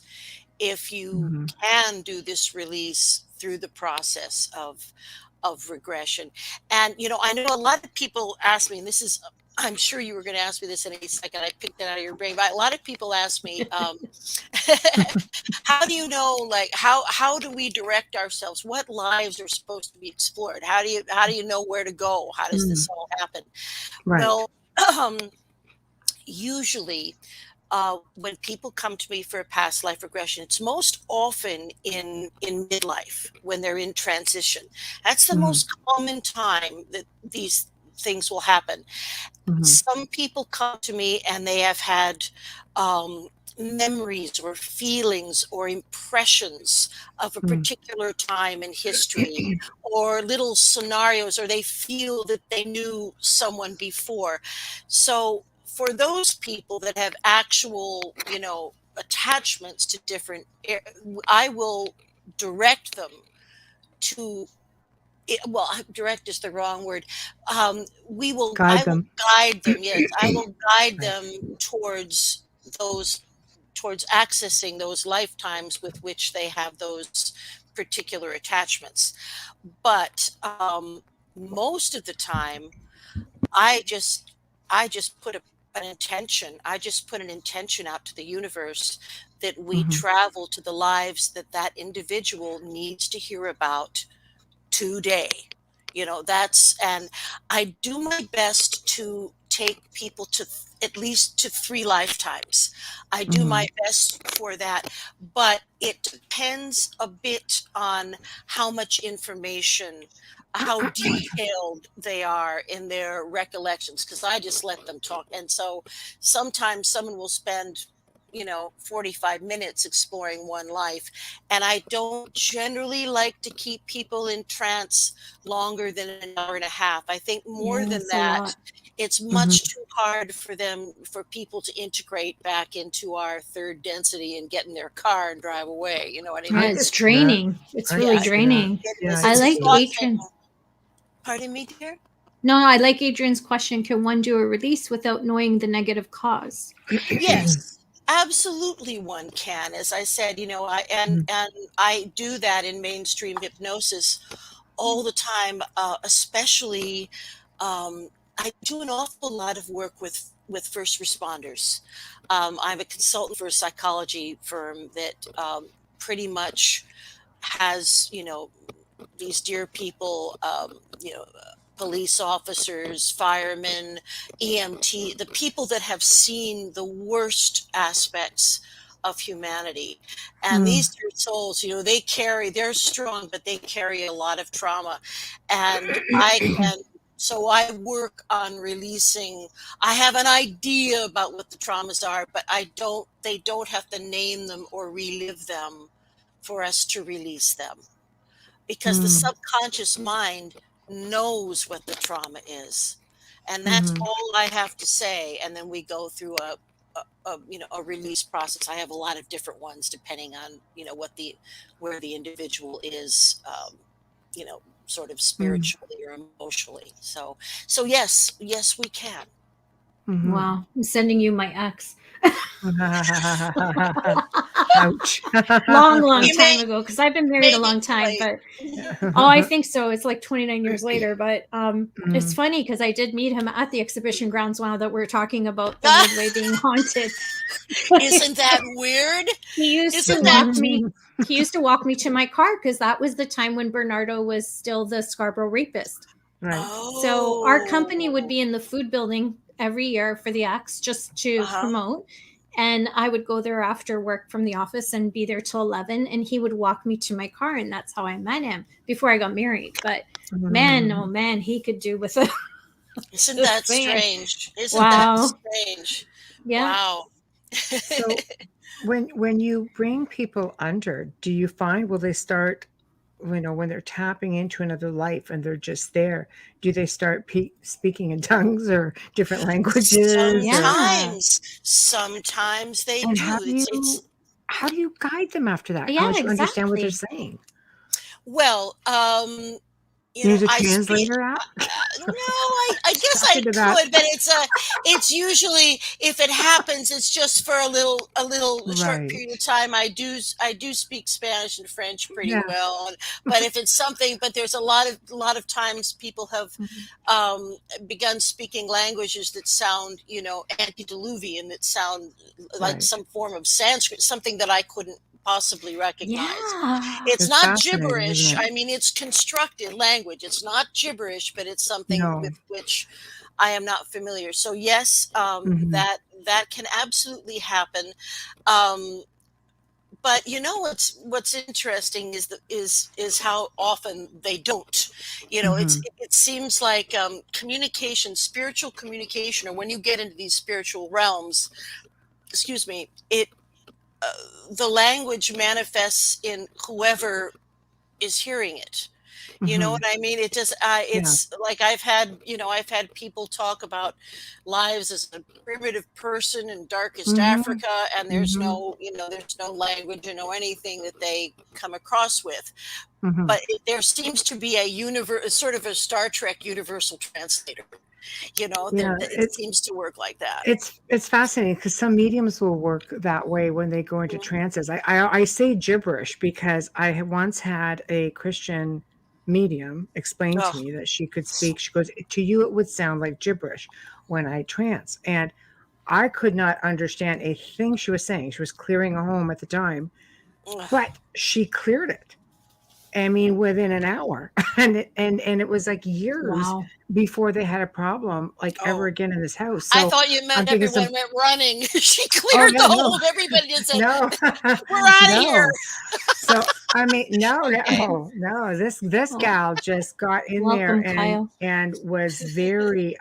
if you can do this release through the process of regression. And I know a lot of people ask me, and this is, I'm sure you were going to ask me this in a second, I picked it out of your brain, but a lot of people ask me, how do you know, like, how do we direct ourselves? What lives are supposed to be explored? How do you know where to go? How does this all happen? Right. Well, usually when people come to me for a past life regression, it's most often in midlife when they're in transition. That's the most common time that these things will happen. Some people come to me and they have had memories or feelings or impressions of a particular time in history or little scenarios, or they feel that they knew someone before. So for those people that have actual, attachments to different, I will direct them to, direct is the wrong word. I will guide them. Yes, I will guide them towards accessing those lifetimes with which they have those particular attachments. But most of the time, I just put an intention. I just put an intention out to the universe that we travel to the lives that individual needs to hear about today. And I do my best to take people to at least to 3 lifetimes. I do my best for that, but it depends a bit on how much information, how detailed they are in their recollections, because I just let them talk. And so sometimes someone will spend 45 minutes exploring one life. And I don't generally like to keep people in trance longer than an hour and a half. I think more than that, it's much too hard for people to integrate back into our third density and get in their car and drive away. You know what I mean? It's draining. It's really draining. I like Adrian. Pardon me, dear? No, I like Adrian's question. Can one do a release without knowing the negative cause? Yes. Absolutely, one can. As I said, and I do that in mainstream hypnosis all the time. Especially, I do an awful lot of work with first responders. I'm a consultant for a psychology firm that pretty much has, these dear people, police officers, firemen, EMT, the people that have seen the worst aspects of humanity. And these dear souls, they're strong, but they carry a lot of trauma. And I can So I work on releasing. I have an idea about what the traumas are, but they don't have to name them or relive them for us to release them. Because the subconscious mind knows what the trauma is. And that's all I have to say. And then we go through a release process. I have a lot of different ones depending on, where the individual is, sort of spiritually or emotionally. So yes, we can. Wow. I'm sending you my ex. Ouch. long time ago, because I've been married a long time, but I think so. It's like 29 years later, but it's funny because I did meet him at the exhibition grounds now that we're talking about the Midway being haunted. Isn't that weird? He used to walk me to my car because that was the time when Bernardo was still the Scarborough rapist. Right. So our company would be in the food building every year for the X just to promote. And I would go there after work from the office and be there till 11. And he would walk me to my car. And that's how I met him before I got married. But man, oh man, he could do with it. Isn't that strange? Isn't that strange? Yeah. Wow. So when you bring people under, do you find, will they start, when they're tapping into another life and they're just there, do they start speaking in tongues or different languages? Sometimes they do. How do you guide them after that? Yeah, How do you understand what they're saying? Well, use a translator app? No, I guess I could, but it's usually, if it happens, it's just for a little short period of time. I do speak Spanish and French pretty well, but if it's something, but there's a lot of times people have begun speaking languages that sound, antediluvian, that sound like some form of Sanskrit, something that I couldn't possibly recognize. It's not gibberish. I mean, it's constructed language. It's not gibberish, but it's something with which I am not familiar. So yes, that can absolutely happen. But what's interesting is how often they don't. It seems like spiritual communication, or when you get into these spiritual realms, the language manifests in whoever is hearing it. You know what I mean? It just, like I've had people talk about lives as a primitive person in darkest Africa, and there's no language, anything that they come across with. But there seems to be sort of a Star Trek universal translator. It seems to work like that. It's fascinating because some mediums will work that way when they go into trances. I say gibberish because I once had a Christian medium explain to me that she could speak. She goes, to you it would sound like gibberish when I trance, and I could not understand a thing she was saying. She was clearing a home at the time, but she cleared it. I mean, within an hour, and it was like years before they had a problem ever again in this house. So I thought you meant everyone went running. She cleared the whole. Everybody just said, "No, we're out of here." So I mean, no. This gal just got in there and was very.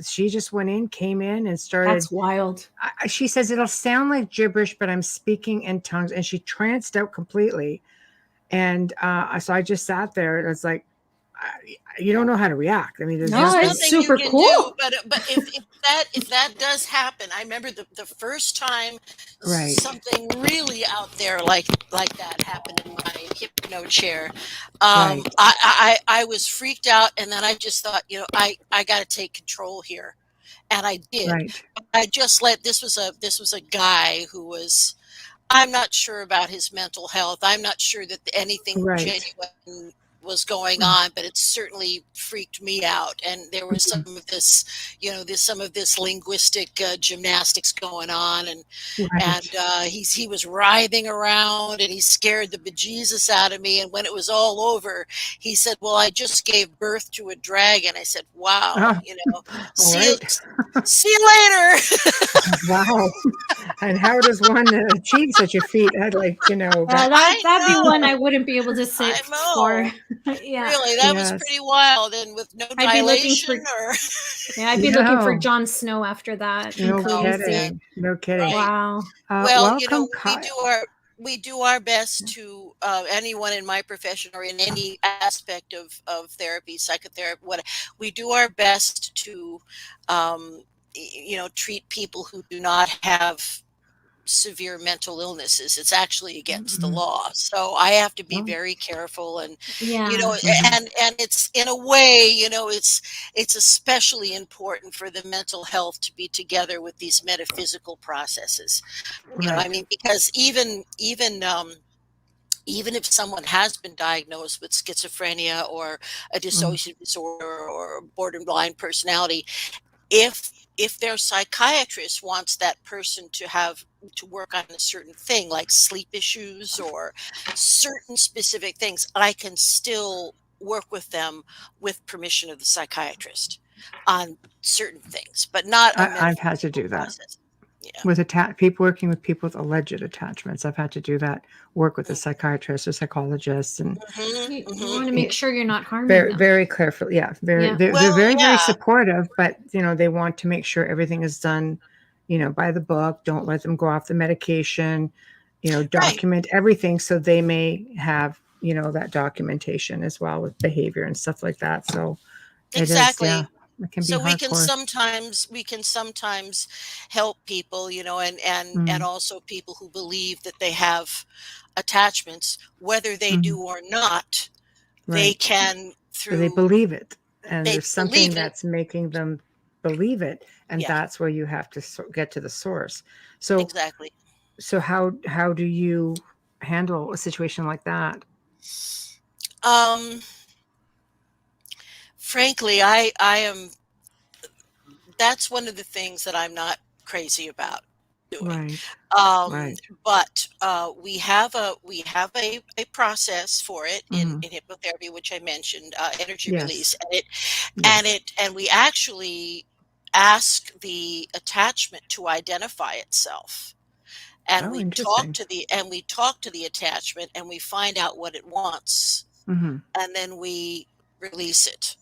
She just went in, came in, and started. That's wild. She says it'll sound like gibberish, but I'm speaking in tongues, and she tranced out completely. And so I just sat there, and it's like, you don't know how to react. I mean, it's super cool. But if that does happen, I remember the first time something really out there like that happened in my hypno chair. I was freaked out, and then I just thought, I got to take control here, and I did. I just this was a guy who was. I'm not sure about his mental health. I'm not sure that anything genuine was going on, but it certainly freaked me out. And there was some of this, some of this linguistic gymnastics going on, and he was writhing around, and he scared the bejesus out of me. And when it was all over, he said, "Well, I just gave birth to a dragon." I said, "Wow, see you later." Wow. And how does one achieve such a feat? I'd like to know. That'd be one I wouldn't be able to sit for. Yeah. Really, that was pretty wild, and with no dilation or. Yeah, I'd be looking for Jon Snow after that. No kidding. No kidding. Right. Wow. Well, welcome, we do our best to anyone in my profession or in any aspect of therapy, psychotherapy, we do our best to treat people who do not have severe mental illnesses. It's actually against the law, so I have to be very careful, and and it's, in a way, it's especially important for the mental health to be together with these metaphysical processes. I mean, because even if someone has been diagnosed with schizophrenia or a dissociative disorder or borderline personality, if their psychiatrist wants that person to work on a certain thing, like sleep issues or certain specific things, I can still work with them with permission of the psychiatrist on certain things, but not. I've had to do that. Process. Yeah. With people working with people with alleged attachments, I've had to do that. Work with a psychiatrist or psychologist, and you want to make sure you're not harming them. Very careful. Yeah, they're very supportive, but they want to make sure everything is done, by the book. Don't let them go off the medication. Document everything so they may have that documentation as well with behavior and stuff like that. So exactly. It can be so hardcore. we can sometimes help people, and also people who believe that they have attachments, whether they do or not. They can So they believe it, and there's something that's making them believe it, and that's where you have to get to the source. So exactly. So how do you handle a situation like that? Frankly, I am. That's one of the things that I'm not crazy about doing. But we have a process for it in hypnotherapy, which I mentioned, energy release, and we actually ask the attachment to identify itself. And we talk to the attachment, and we find out what it wants, and then we release it.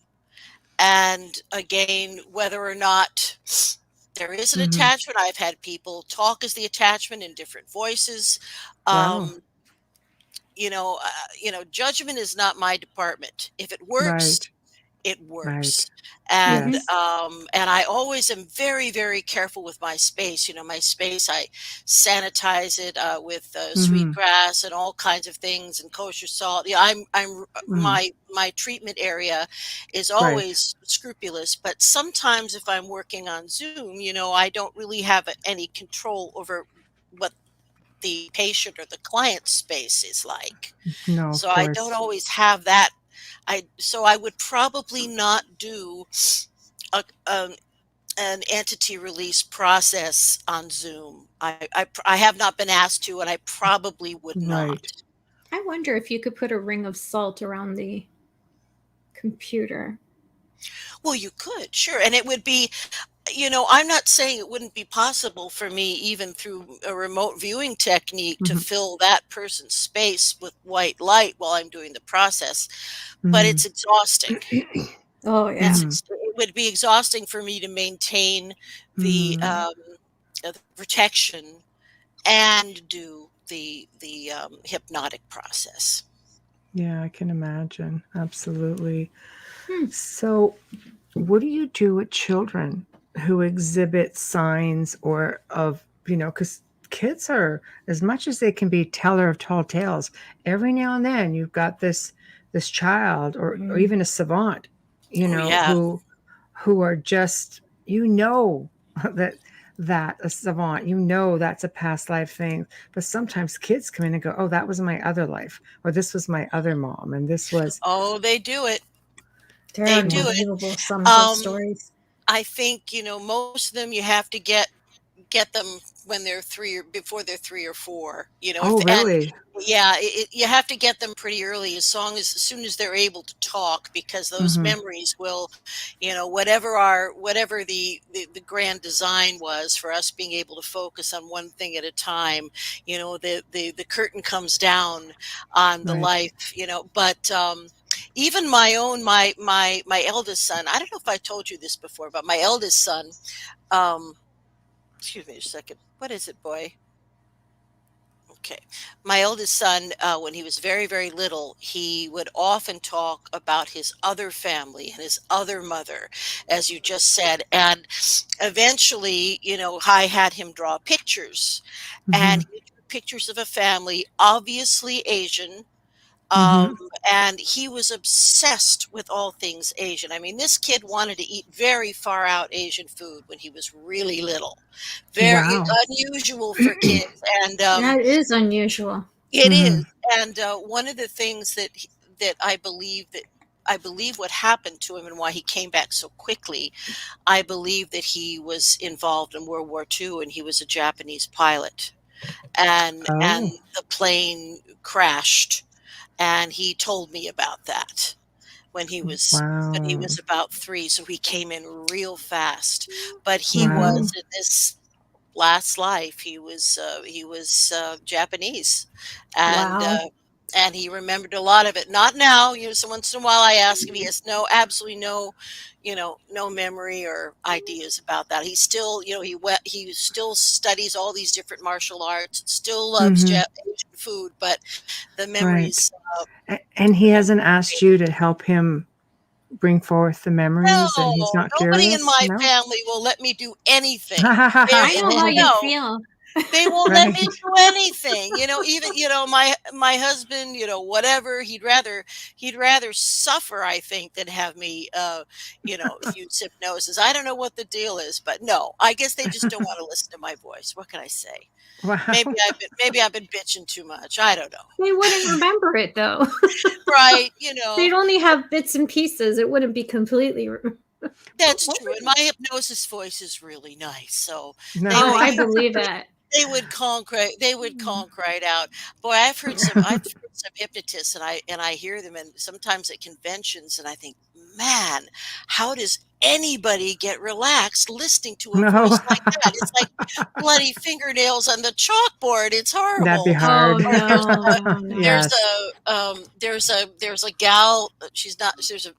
And again, whether or not there is an attachment, I've had people talk as the attachment in different voices. Judgment is not my department. If it works, it works. And and I always am very, very careful with my space. My space, I sanitize it with sweet grass and all kinds of things, and kosher salt. My treatment area is always scrupulous, but sometimes if I'm working on Zoom, I don't really have any control over what the patient or the client's space is like. No, so I don't always have that. So I would probably not do an entity release process on Zoom. I have not been asked to, and I probably would not. I wonder if you could put a ring of salt around the computer. Well, you could, sure. And it would be, I'm not saying it wouldn't be possible for me, even through a remote viewing technique, to fill that person's space with white light while I'm doing the process. But it's exhausting. Oh, yeah. It would be exhausting for me to maintain the protection and do the hypnotic process. Yeah, I can imagine. Absolutely. So what do you do with children who exhibit signs because kids are, as much as they can be teller of tall tales, every now and then you've got this child or even a savant, who are just, that a savant, that's a past life thing. But sometimes kids come in and go, oh, that was my other life, or this was my other mom, and this was. Oh, they do it. They do it. Some of those stories. I think, most of them you have to get them when they're before they're 3 or 4. Oh, really? You have to get them pretty early, as soon as they're able to talk, because those memories will, whatever the grand design was for us being able to focus on one thing at a time, the curtain comes down on the life, but even my own, my eldest son, I don't know if I told you this before, but my eldest son, excuse me a second. What is it, boy? Okay. My eldest son, when he was very, very little, he would often talk about his other family and his other mother, as you just said. And eventually, I had him draw pictures, and he drew pictures of a family, obviously Asian. And he was obsessed with all things Asian. I mean, this kid wanted to eat very far out Asian food when he was really little. Very unusual for kids. And that is unusual. It is. And one of the things that I believe what happened to him and why he came back so quickly, I believe that he was involved in World War II and he was a Japanese pilot. And the plane crashed. And he told me about that when he was about 3. So he came in real fast. But he was in this last life. He was Japanese, and he remembered a lot of it. Not now. So once in a while I ask him. He has absolutely no memory or ideas about that. He still, he still studies all these different martial arts. Still loves Asian food, but the memories. And he hasn't asked you to help him bring forth the memories, and he's not nobody curious? in my family will let me do anything. I know how you feel. They won't let me do anything. Even my husband, whatever, he'd rather suffer, I think, than have me use hypnosis. I don't know what the deal is, but no, I guess they just don't want to listen to my voice. What can I say? Wow. Maybe I've been bitching too much. I don't know. They wouldn't remember it though. Right, They'd only have bits and pieces. It wouldn't be completely. That's true. And my hypnosis voice is really nice. So I believe it. They would conk right out. Boy, I've heard some hypnotists, and I hear them, and sometimes at conventions, and I think, man, how does anybody get relaxed listening to a voice like that? It's like bloody fingernails on the chalkboard. It's horrible. That'd be hard. There's a gal. There's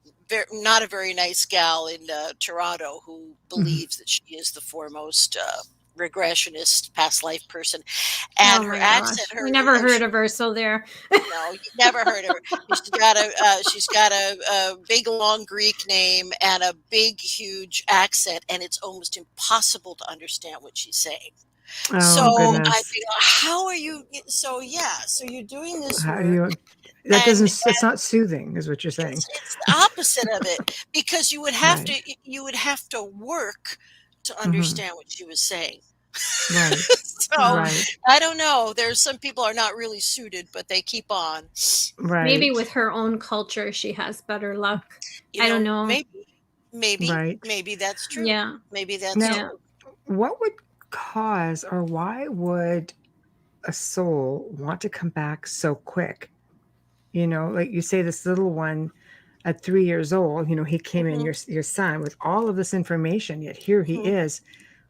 not a very nice gal in Toronto who believes that she is the foremost regressionist past life person, and her accent. We never heard of her, so there. No, you never heard of her. She's got a big long Greek name and a big huge accent, and it's almost impossible to understand what she's saying. Goodness. I think, how are you? So you're doing this work. It's not soothing, is what you're saying. It's the opposite of it, because you would have to work to understand what she was saying. Right. I don't know. There's some people are not really suited, but they keep on. Right. Maybe with her own culture, she has better luck. I don't know. Maybe that's true. Yeah. Maybe that's true. What would cause, or why would a soul want to come back so quick? Like you say, this little one at 3 years old, he came in, your son, with all of this information, yet here he is.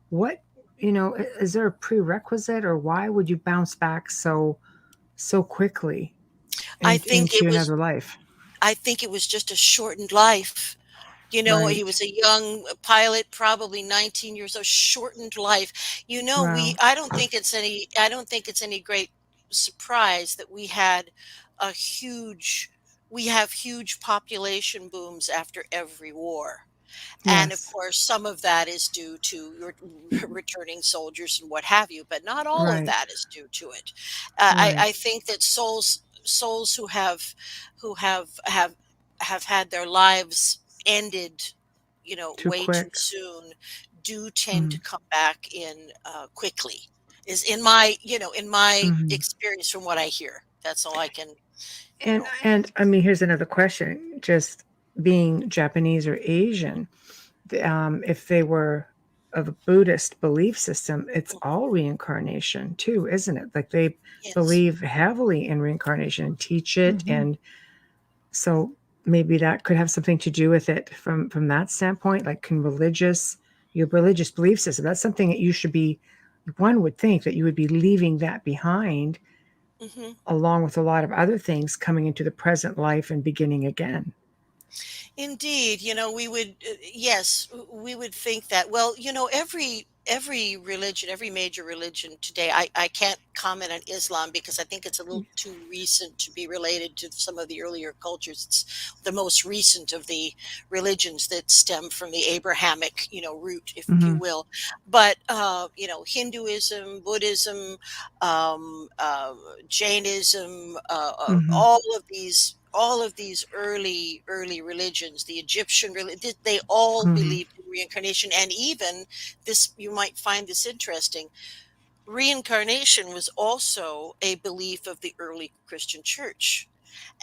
What, is there a prerequisite, or why would you bounce back so quickly into another life? I think it was just a shortened life. He was a young pilot, probably 19 years old, shortened life. I don't think it's any great surprise that we have huge population booms after every war. Yes. And of course, some of that is due to your returning soldiers and what have you, but not all of that is due to it. I think that souls who have had their lives ended, way too soon, do tend to come back in quickly. Is in my experience from what I hear. That's all I can. And I mean, here's another question. Just being Japanese or Asian, if they were of a Buddhist belief system, it's all reincarnation too, isn't it? Like they believe heavily in reincarnation and teach it. And so maybe that could have something to do with it from that standpoint. Like your religious belief system, that's something that you should be, one would think that you would be leaving that behind along with a lot of other things coming into the present life and beginning again. Indeed, we would, yes, we would think that. Well, every religion, every major religion today, I can't comment on Islam because I think it's a little too recent to be related to some of the earlier cultures. It's the most recent of the religions that stem from the Abrahamic, root, if you will. But, Hinduism, Buddhism, Jainism, all of these early religions, the Egyptian religion, they all believed in reincarnation. And even this, you might find this interesting, reincarnation was also a belief of the early Christian church.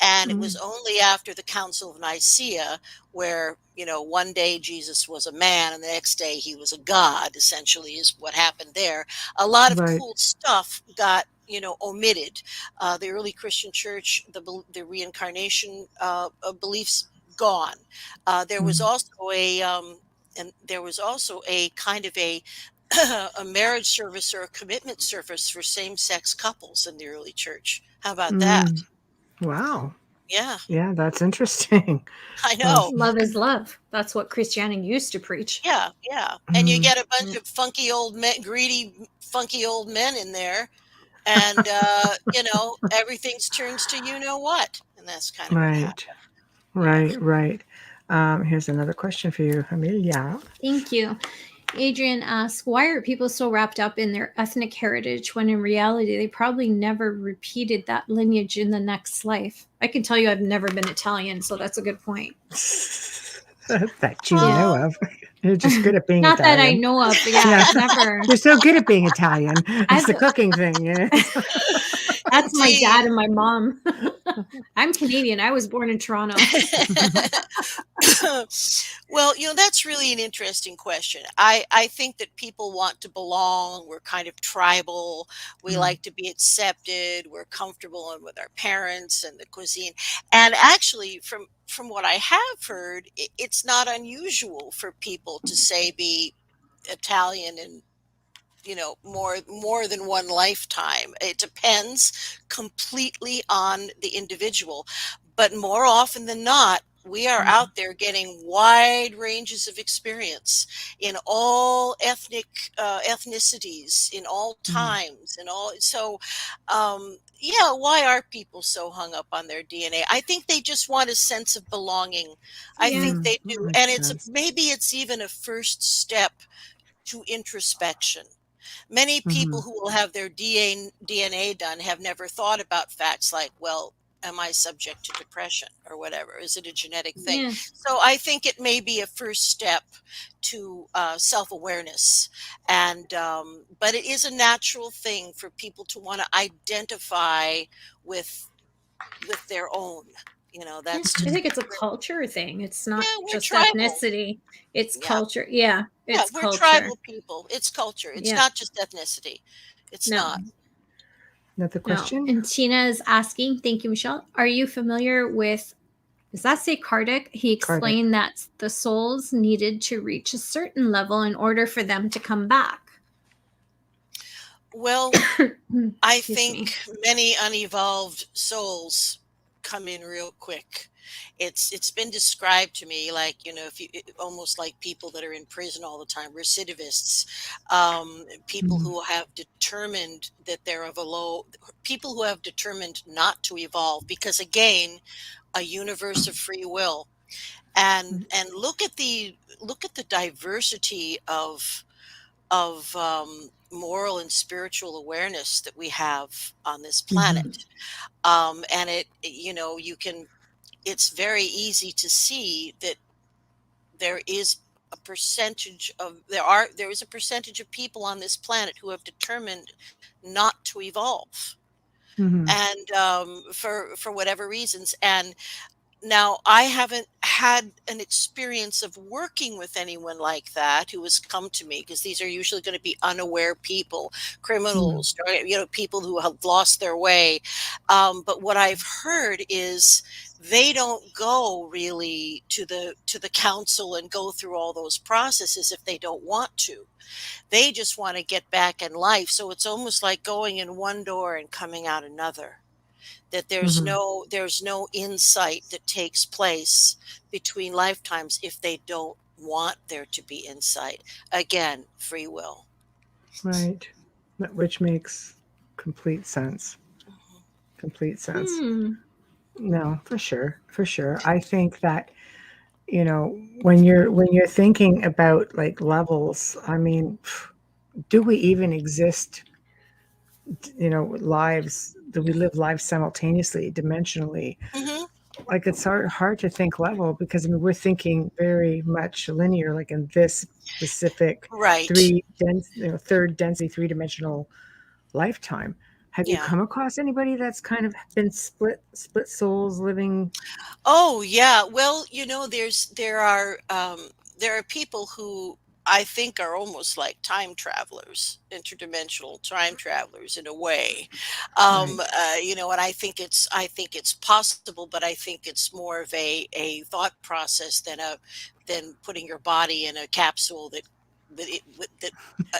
And it was only after the Council of Nicaea where, one day Jesus was a man and the next day he was a god, essentially, is what happened there. A lot of cool stuff got, omitted. The early Christian church, the reincarnation beliefs, gone. There was also a kind of a a marriage service or a commitment service for same-sex couples in the early church. How about that? Wow. Yeah. Yeah, that's interesting. I know. Love is love. That's what Christianity used to preach. Yeah, yeah. And you get a bunch of funky old men, greedy, funky old men in there. And, everything turns to what. And that's kind of what happened. Right. Here's another question for you, Amelia. Thank you. Adrian asks, why are people so wrapped up in their ethnic heritage when in reality they probably never repeated that lineage in the next life? I can tell you I've never been Italian, so that's a good point. That you know of. You're just good at being Not Italian. That I know of, but yeah. Never. You're so good at being Italian. It's the cooking thing. That's my dad and my mom. I'm Canadian. I was born in Toronto. Well, that's really an interesting question. I think that people want to belong. We're kind of tribal. We like to be accepted. We're comfortable with our parents and the cuisine. And actually, from what I have heard, it's not unusual for people to say be Italian and more than one lifetime. It depends completely on the individual, but more often than not, we are out there getting wide ranges of experience in all ethnicities, in all times, and all. So, why are people so hung up on their DNA? I think they just want a sense of belonging. I think they do, and maybe it's even a first step to introspection. Many people who will have their DNA done have never thought about facts like, well, am I subject to depression or whatever? Is it a genetic thing? Yeah. So I think it may be a first step to self-awareness. And but it is a natural thing for people to want to identify with their own. That's just, I think it's a culture thing. It's not just tribal. Ethnicity. It's culture. Yeah. It's we're culture. Tribal people. It's culture. It's not just ethnicity. It's not. Another question. No. And Tina is asking, thank you, Michelle. Are you familiar with, does that say Kardec? He explained that the souls needed to reach a certain level in order for them to come back. Well, I think many unevolved souls come in real quick. It's been described to me like, if you almost like people that are in prison all the time, recidivists, people who have determined that they're people who have determined not to evolve, because again, a universe of free will, and look at the diversity of moral and spiritual awareness that we have on this planet. And it's very easy to see that there is a percentage of people on this planet who have determined not to evolve, and for whatever reasons. And Now, I haven't had an experience of working with anyone like that who has come to me, because these are usually going to be unaware people, criminals, people who have lost their way. But what I've heard is they don't go really to the council and go through all those processes if they don't want to. They just want to get back in life. So it's almost like going in one door and coming out another. That there's no insight that takes place between lifetimes if they don't want there to be insight. Again, free will. Right. Which makes complete sense. Complete sense. No, for sure. For sure. I think that, when you're thinking about like levels, I mean, do we even exist? Lives, do we live lives simultaneously, dimensionally? Like, it's hard to think level, because we're thinking very much linear, like in this specific Right. third density, three-dimensional lifetime. Have you come across anybody that's kind of been split souls living? Oh yeah. Well, there are people who I think are almost like time travelers, interdimensional time travelers in a way. And I think it's possible, but I think it's more of a thought process than putting your body in a capsule that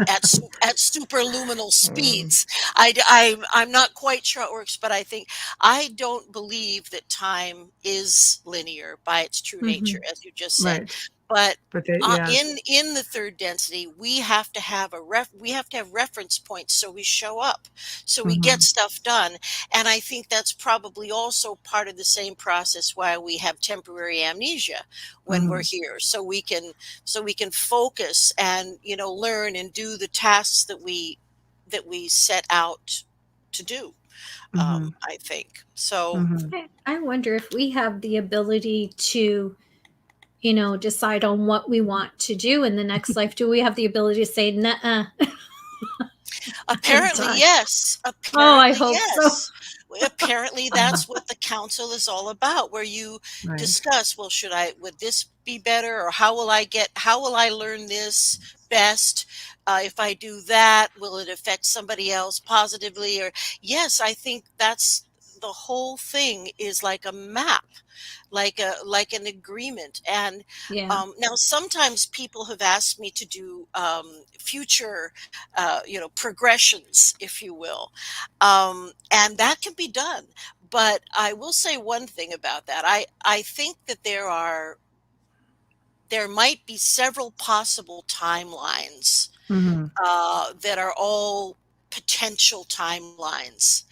at superluminal speeds. I'm not quite sure how it works, but I don't believe that time is linear by its true nature, as you just said. Right. But yeah. in the third density, we have to have reference points, so we show up, so we get stuff done. And I think that's probably also part of the same process why we have temporary amnesia when we're here, so we can focus and learn and do the tasks that we set out to do. I think so. I wonder if we have the ability to decide on what we want to do in the next life. Do we have the ability to say, nah? Apparently, yes. I hope so. Apparently, that's what the council is all about, where you discuss, well, would this be better? Or how will I learn this best? If I do that, will it affect somebody else positively? Or yes, I think that's the whole thing, is like a map, like an agreement. And now sometimes people have asked me to do future progressions, if you will, and that can be done. But I will say one thing about that. I think that there might be several possible timelines that are all potential timelines.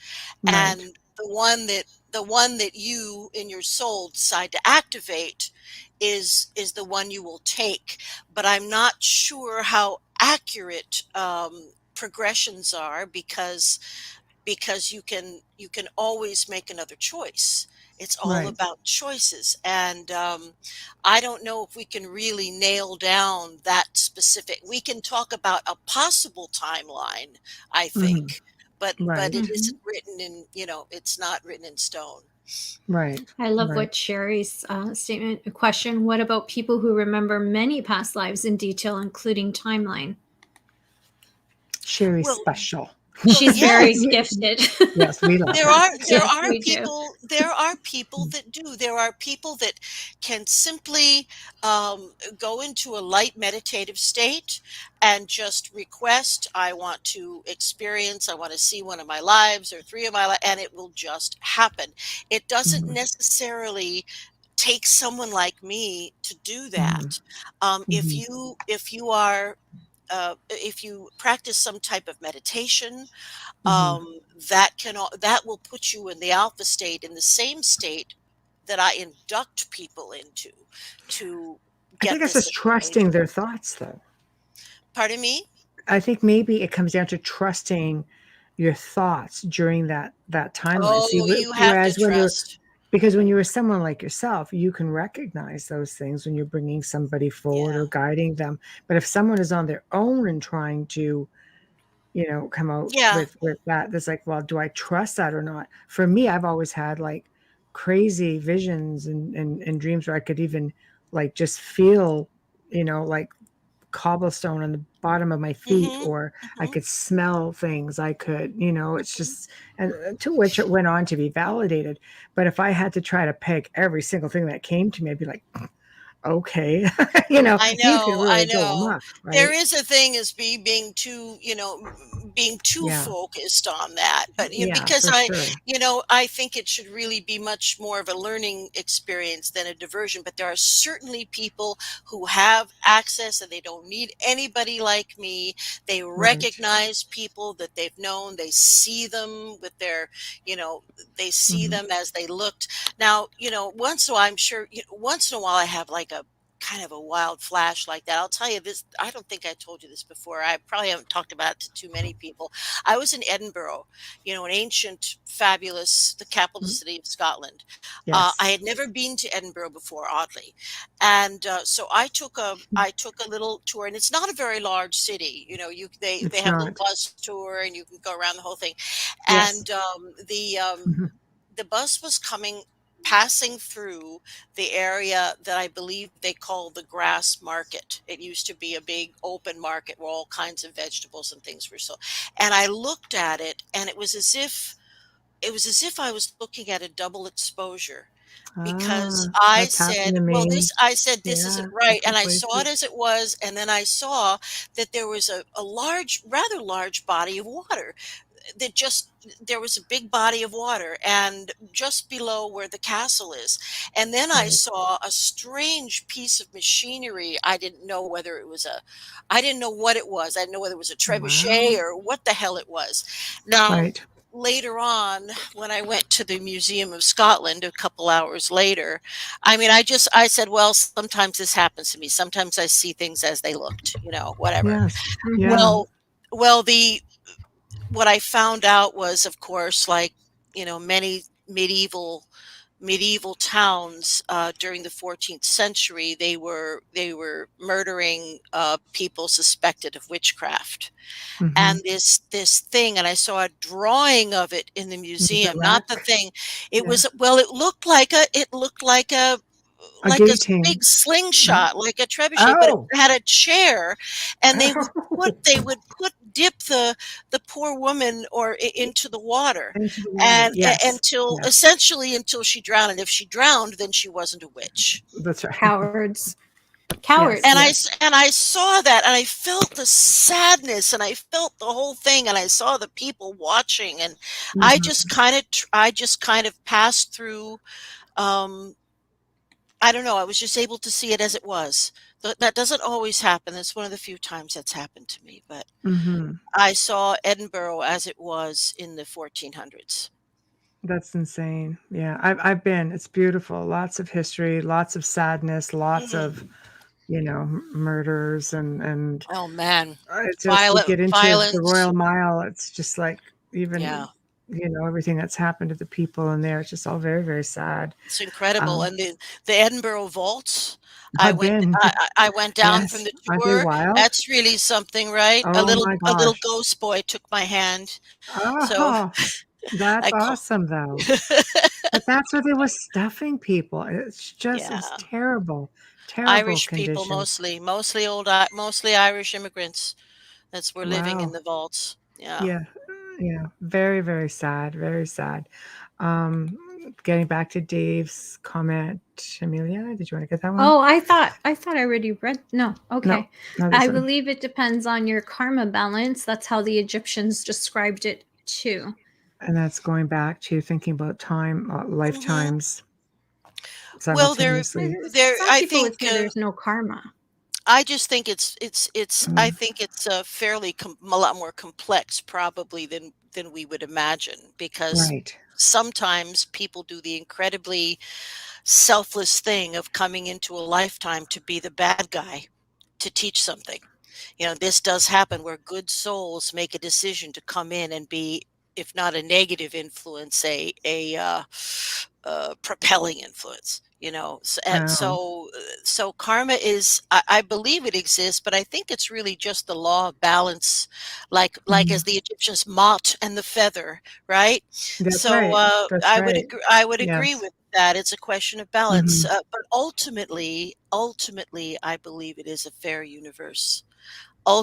And the one that you in your soul decide to activate is the one you will take. But I'm not sure how accurate progressions are, because you can always make another choice. It's all about choices. And I don't know if we can really nail down that specific. We can talk about a possible timeline, I think, but it isn't written in, it's not written in stone. Right. I love what Sherry's statement. Question: what about people who remember many past lives in detail, including timeline? Sherry's special. She's very gifted. Yes, we love there her. are people that do. There are people that can simply go into a light meditative state and just request, I want to see one of my lives or three of my lives, and it will just happen. It doesn't necessarily take someone like me to do that. If you practice some type of meditation, that will put you in the alpha state, in the same state that I induct people into to get. I think it's just trusting their thoughts, though. Pardon me? I think maybe it comes down to trusting your thoughts during that timeline. Oh, you have to trust. Because when you are someone like yourself, you can recognize those things when you're bringing somebody forward or guiding them. But if someone is on their own and trying to, come out with that, there's like, well, do I trust that or not? For me, I've always had like crazy visions and dreams where I could even like just feel, like cobblestone on the bottom of my feet, Mm-hmm. or I Mm-hmm. could smell things. I could, it's just, and to which it went on to be validated. But if I had to try to peg every single thing that came to me, I'd be like, okay, you could I really go know. amok, There right? is a thing as being too, being too Yeah, focused on that. But yeah, because for sure. I think it should really be much more of a learning experience than a diversion. But there are certainly people who have access and they don't need anybody like me. They Right. recognize people that they've known. They see them with their, you know, they see Hmm. them as they looked. Now, once in a while, I'm sure, once in a while I have like a kind of a wild flash like that. I'll tell you this. I don't think I told you this before. I probably haven't talked about it to too many people. I was in Edinburgh, an ancient, fabulous, the capital city of Scotland. I Yes. had never been to Edinburgh before, oddly, and so I took a little tour, and it's not a very large city. They It's have a little not. bus tour, and you can go around the whole thing, Yes. and Hmm. the bus was passing through the area that I believe they call the grass market. It used to be a big open market where all kinds of vegetables and things were sold. And I looked at it, and it was as if I was looking at a double exposure, because Ah, I that's happened said, to well, me. I said, this isn't Yeah, right. And different I saw it places. as it was. And then I saw that there was a large, rather large body of water that just there was a big body of water and just below where the castle is. And then I Right. saw a strange piece of machinery. I didn't know what it was. I didn't know whether it was a trebuchet Wow. or what the hell it was. Now, Right. later on, when I went to the Museum of Scotland a couple hours later, I said, well, sometimes this happens to me. Sometimes I see things as they looked, whatever. Yes. Hmm. Yeah. Well, the what I found out was, of course, like, many medieval towns during the 14th century, they were murdering people suspected of witchcraft. Hmm. And this thing, and I saw a drawing of it in the The museum, not the rack. thing. It Yeah. was, well, it looked like a A like a big guillotine. Mm. slingshot, like a trebuchet, but it Oh. had a chair, and they would put Oh. they would put dip the poor woman into the water, Into the water. and Yes. until Yes. essentially until she drowned. And if she drowned, then she wasn't a witch. That's right. Cowards. Yes. And Cowards. Yes. I saw that, and I felt the sadness, and I felt the whole thing, and I saw the people watching, and Hmm. I just kind of passed through. Um, I don't know. I was just able to see it as it was. That doesn't always happen. It's one of the few times that's happened to me. But Hmm. I saw Edinburgh as it was in the 1400s. That's insane. Yeah. I've been. It's beautiful. Lots of history, lots of sadness, lots of, Mhm. murders and Oh man, it's just you get into the violence. Royal Mile, it's just like Yeah, even, everything that's happened to the people in there. It's just all very, very sad. it's incredible. Um, And the Edinburgh vaults. I I've went. been. I went down from Yes. the Aren't they tour. wild? That's really something, right? A Oh little my a little gosh. ghost boy took my hand. So Oh, that's I call. awesome though. But that's where they was stuffing people. It's Yeah. terrible, terrible Irish people, conditions. mostly Irish immigrants that's were living in Wow. the vaults. Yeah. Yeah. Yeah. Very, very sad. Very sad. Um, Getting back to Dave's comment, Amelia, did you want to get that one? Oh, I already read. No, No, okay. no, this I one. believe it depends on your karma balance. That's how the Egyptians described it too. And that's going back to thinking about time, Hmm. lifetimes Well, simultaneously. Some I people would think say there's no karma. I just think it's I Mm, think it's a lot more complex probably than we would imagine, because right. sometimes people do the incredibly selfless thing of coming into a lifetime to be the bad guy, to teach something. This does happen where good souls make a decision to come in and be, if not a negative influence, a propelling influence. Oh, So karma is, I believe it exists, but I think it's really just the law of balance, like as mhm. the Egyptians, mot and the feather, right? That's So right. That's right. I would Yes. agree with that. It's a question of balance. Mhm. But ultimately, I believe it is a fair universe.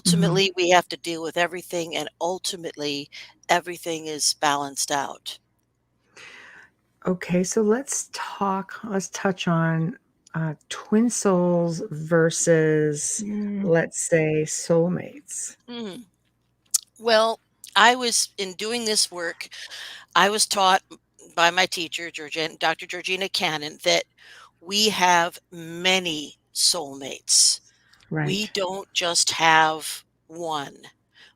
Mhm. Ultimately, we have to deal with everything, and ultimately, everything is balanced out. Okay, so let's touch on twin souls versus, Mm. let's say, soulmates. Mm. Well, I was in doing this work, I was taught by my teacher, Dr. Georgina Cannon, that we have many soulmates. We Right, don't just have one.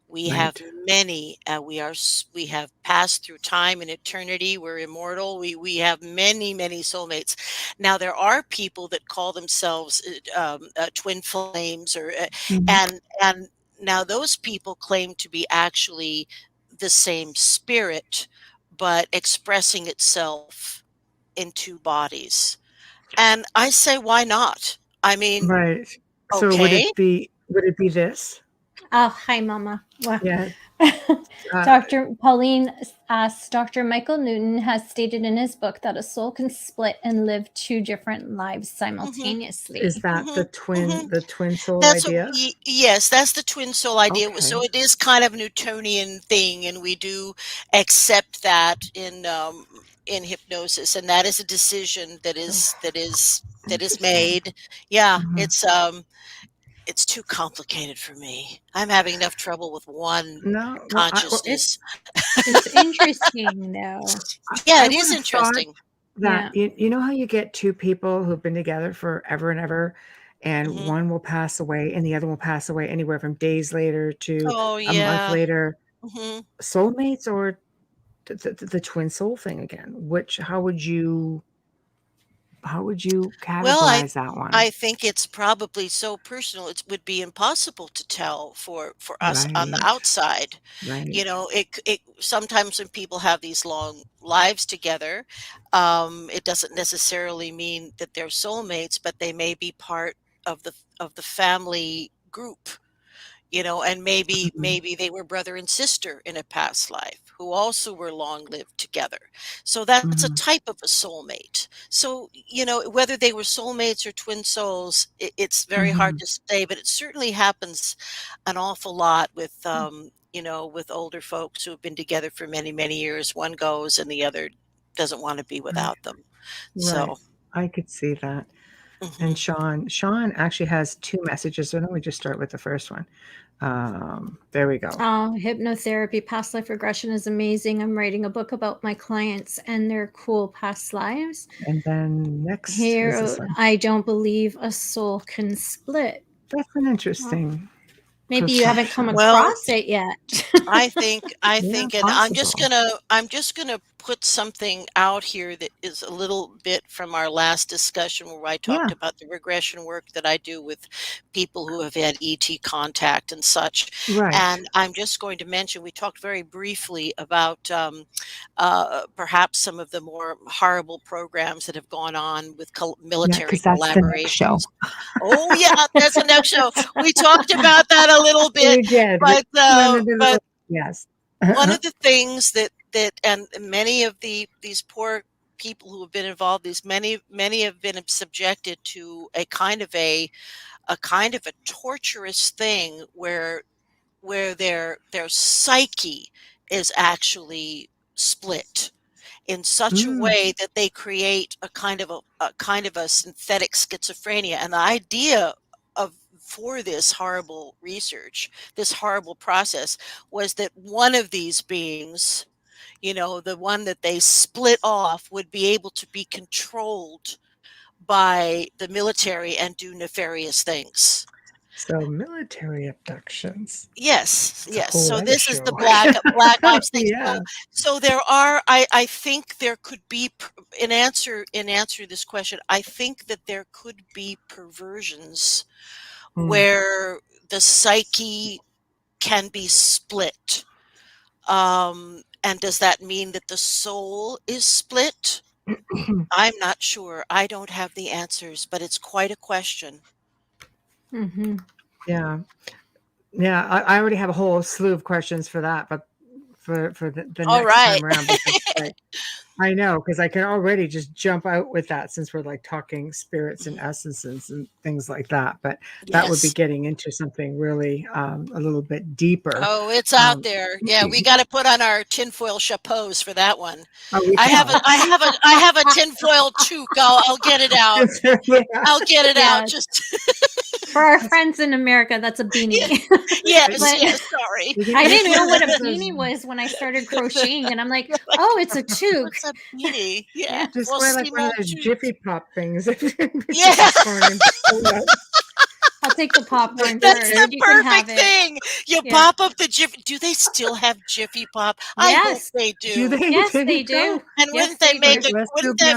We have right. many, we have passed through time and eternity. We're immortal. We have many, many soulmates. Now there are people that call themselves twin flames, Mhm. and now those people claim to be actually the same spirit, but expressing itself in two bodies. And I say, why not? I mean, Right. So okay. would it be this? Oh, hi, Mama. Well, Yeah. Uh, Dr. Pauline asks, Dr. Michael Newton has stated in his book that a soul can split and live two different lives Hmm. is simultaneously. that Hmm. Hmm. the twin soul That's what idea? yes, that's the twin soul idea. So Okay. it is kind of Newtonian thing, and we do accept that in hypnosis, and that is a decision that is Interesting. made. Yeah, Mhm. it's too complicated for me. I'm having enough trouble with one No, well, consciousness. It's interesting, though. Yeah, I it would is have thought interesting. that Yeah. you know how you get two people who've been together forever and ever, and Hmm. one will pass away and the other will pass away anywhere from days later to Oh a month yeah. later. Hmm. Soulmates or the twin soul thing again? Which how would you Well, categorize that one? I think it's probably so personal, it would be impossible to tell for us on the Right, outside. right. You know, it sometimes when people have these long lives together, it doesn't necessarily mean that they're soulmates, but they may be part of the family group, you know, and Mhm, maybe they were brother and sister in a past life who also were long lived together. So that's a mhm, type of a soulmate. So, you know, whether they were soulmates or twin souls, it's very hard mhm. to say, but it certainly happens an awful lot with you know, with older folks who have been together for many, many years. One goes and the other doesn't want to be Right, without them. right. So I could see that. And mhm. Sean actually has 2 messages, so why don't we just start with the first one? There we go. Oh, hypnotherapy, past life regression is amazing. I'm writing a book about my clients and their cool past lives. And then next is this Here, one. I don't believe a soul can split. That's an Well, interesting maybe you haven't come perception. Well, across it yet. I Yeah, think, and possible. I'm just gonna put something out here that is a little bit from our last discussion where I talked Yeah, about the regression work that I do with people who have had ET contact and such. right. And I'm just going to mention, we talked very briefly about perhaps some of the more horrible programs that have gone on with Yeah, military because that's the next show. collaborations. Oh yeah, that's the next show. We talked about that a little bit, We did. We but went into the yes. one of the things that and many of these poor people who have been involved, these many have been subjected to a kind of a torturous thing where their psyche is actually split in such a Mm, way that they create a kind of a synthetic schizophrenia. And the idea of for this horrible research, this horrible process, was that one of these beings, you know, the one that they split off, would be able to be controlled by the military and do nefarious things. so military abductions. Yes, It's a yes. whole So other this is the show. black ops thing. Yeah. So there are I think there could be in answer to this question, I think that there could be perversions Mm. where the psyche can be split. And does that mean that the soul is split? I'm not sure. I don't have the answers, but it's quite a question. Hmm. Yeah. Yeah, I already have a whole slew of questions for that, but for the All next right. time around because like, I know, because I can already just jump out with that since we're like talking spirits and essences and things like that. But that would be getting into something really a little bit deeper. Oh, it's out there. Yeah, we got to put on our tinfoil chapeaus for that one. I have a tinfoil toque. I'll get it out. I'll get it out. Just for our friends in America, that's a beanie. Yes, sorry. I didn't know what a beanie was when I started crocheting, and I'm like, oh, it's a toque. It's a beanie. Yeah. Just wear like one of those Jiffy Pop things. Yeah. I'll take the popcorn. That's the perfect thing. You pop up the Jiffy. Do they still have Jiffy Pop? I hope they do. Yes, they do. And wouldn't that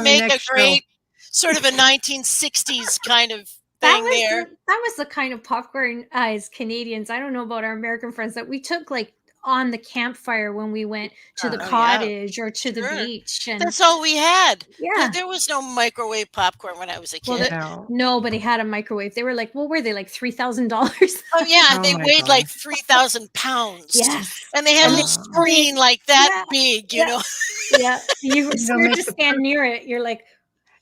make a great sort of a 1960s kind of thing there? That was the kind of popcorn as Canadians. I don't know about our American friends that we took like on the campfire when we went to the cottage or to the beach. And that's all we had. Yeah. There was no microwave popcorn when I was a kid. Well, nobody had a microwave. They were like, well, were they like $3,000? Oh, yeah. They weighed like 3,000 pounds. Yes. And they had a screen like that big, you know. Yeah. You were scared to stand near it. You're like,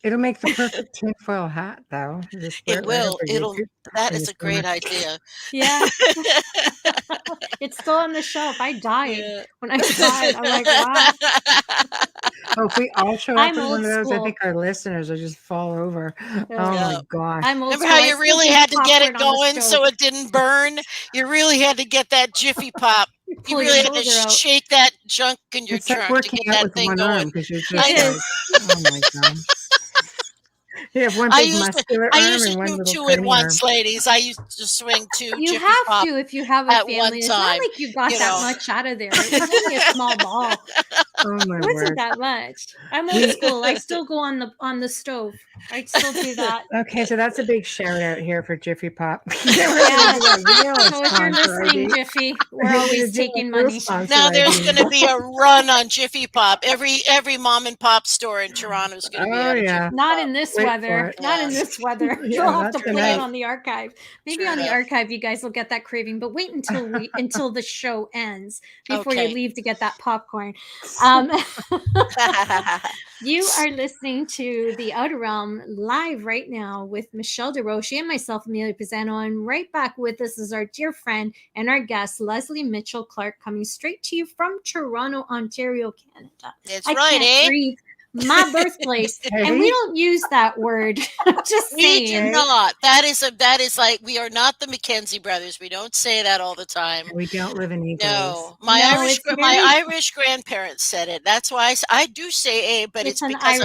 it'll make the perfect tinfoil hat, though. It will. That is a great idea. Yeah. It's still on the shelf. I died when I saw it. I'm like, wow. Oh, if we all show up in one of those, I think our listeners will just fall over. Oh my gosh. Remember how you really had to get it going so it didn't burn? You really had to get that Jiffy Pop. You really had to shake that junk in your trunk to get that thing going. Oh my God. You have one big muscular arm and one little two at once, ladies. I used to swing two. You have to if you have a family. It's not like you got that much out of there. It's only a small ball. Oh my word! It wasn't that much. I'm old school. I still go on the stove. I still do that. Okay, so that's a big shout out here for Jiffy Pop. So if you're listening, Jiffy, we're always taking money. Now there's going to be a run on Jiffy Pop. Every mom and pop store in Toronto is going to be out of Jiffy Pop. Not in this weather. Not in this weather. You'll have to play it on the archive. Maybe on the archive you guys will get that craving, but wait until the show ends before you leave to get that popcorn. You are listening to The Outer Realm live right now with Michelle DeRoche and myself, Amelia Pisano, and right back with us is our dear friend and our guest, Lesley Mitchell-Clarke, coming straight to you from Toronto, Ontario, Canada. That's right, can't breathe. My birthplace, and we don't use that word. Just saying. We do not. That is like, we are not the Mackenzie brothers. We don't say that all the time. We don't live in egos. No, my Irish grandparents said it. That's why I do say a, but it's because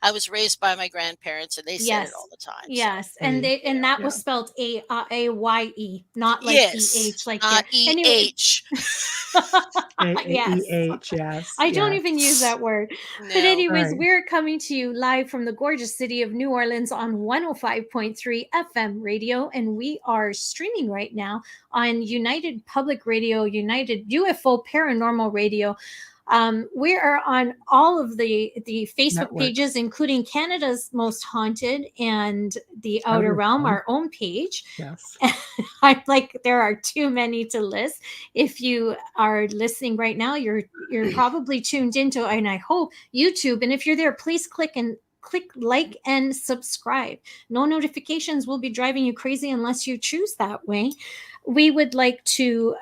I was raised by my grandparents, and they said it all the time. Yes, so. And that was spelled A-Y-E, not like E-H, like E-H. Yes. I don't even use that word. No. But anyways, we're coming to you live from the gorgeous city of New Orleans on 105.3 FM radio, and we are streaming right now on United Public Radio, United UFO Paranormal Radio. We are on all of the Facebook pages, including Canada's Most Haunted and The Outer Realm, our own page. Yes. I'm like, there are too many to list. If you are listening right now, you're probably tuned into, and I hope, YouTube. And if you're there, please click like and subscribe. No notifications will be driving you crazy unless you choose that way. We would like to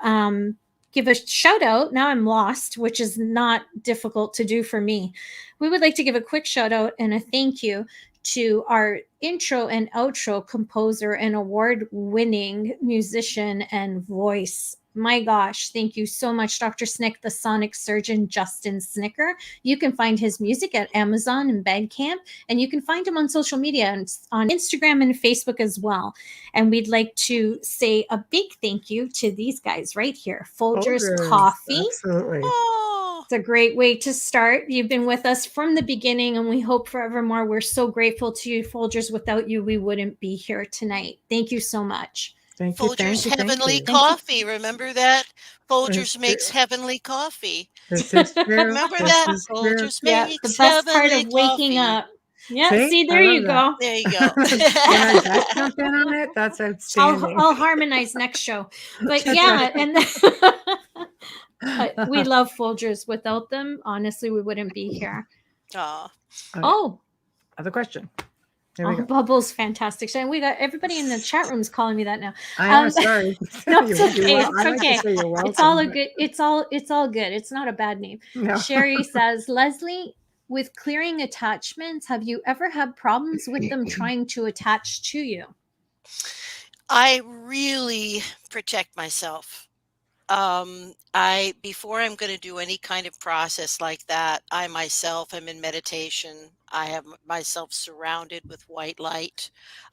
give a shout out. Now I'm lost, which is not difficult to do for me. We would like to give a quick shout out and a thank you to our intro and outro composer and award-winning musician and voice. My gosh, thank you so much, Dr. Snick, the sonic surgeon, Justin Snicker. You can find his music at Amazon and Bandcamp, and you can find him on social media and on Instagram and Facebook as well. And we'd like to say a big thank you to these guys right here, Folgers Coffee. Absolutely. Oh, it's a great way to start. You've been with us from the beginning, and we hope forevermore. We're so grateful to you, Folgers. Without you, we wouldn't be here tonight. Thank you so much. Folgers Heavenly Coffee. Remember that? Folgers makes heavenly coffee. This is true. Remember that? Folgers makes the best part of waking up. Yeah, see, there you go. There you go. That jump in on it? That's outstanding. I'll harmonize next show. But yeah, and We love Folgers. Without them, honestly, we wouldn't be here. Oh, other question. There we go. Bubbles, fantastic. So we got everybody in the chat room is calling me that now. I am sorry. No, it's okay. It's I like okay. to say you're welcome, it's all good. It's all good. It's not a bad name. No. Sherry says, Lesley, with clearing attachments, have you ever had problems with them trying to attach to you? I really protect myself. Before I'm going to do any kind of process like that, I myself am in meditation. I have myself surrounded with white light.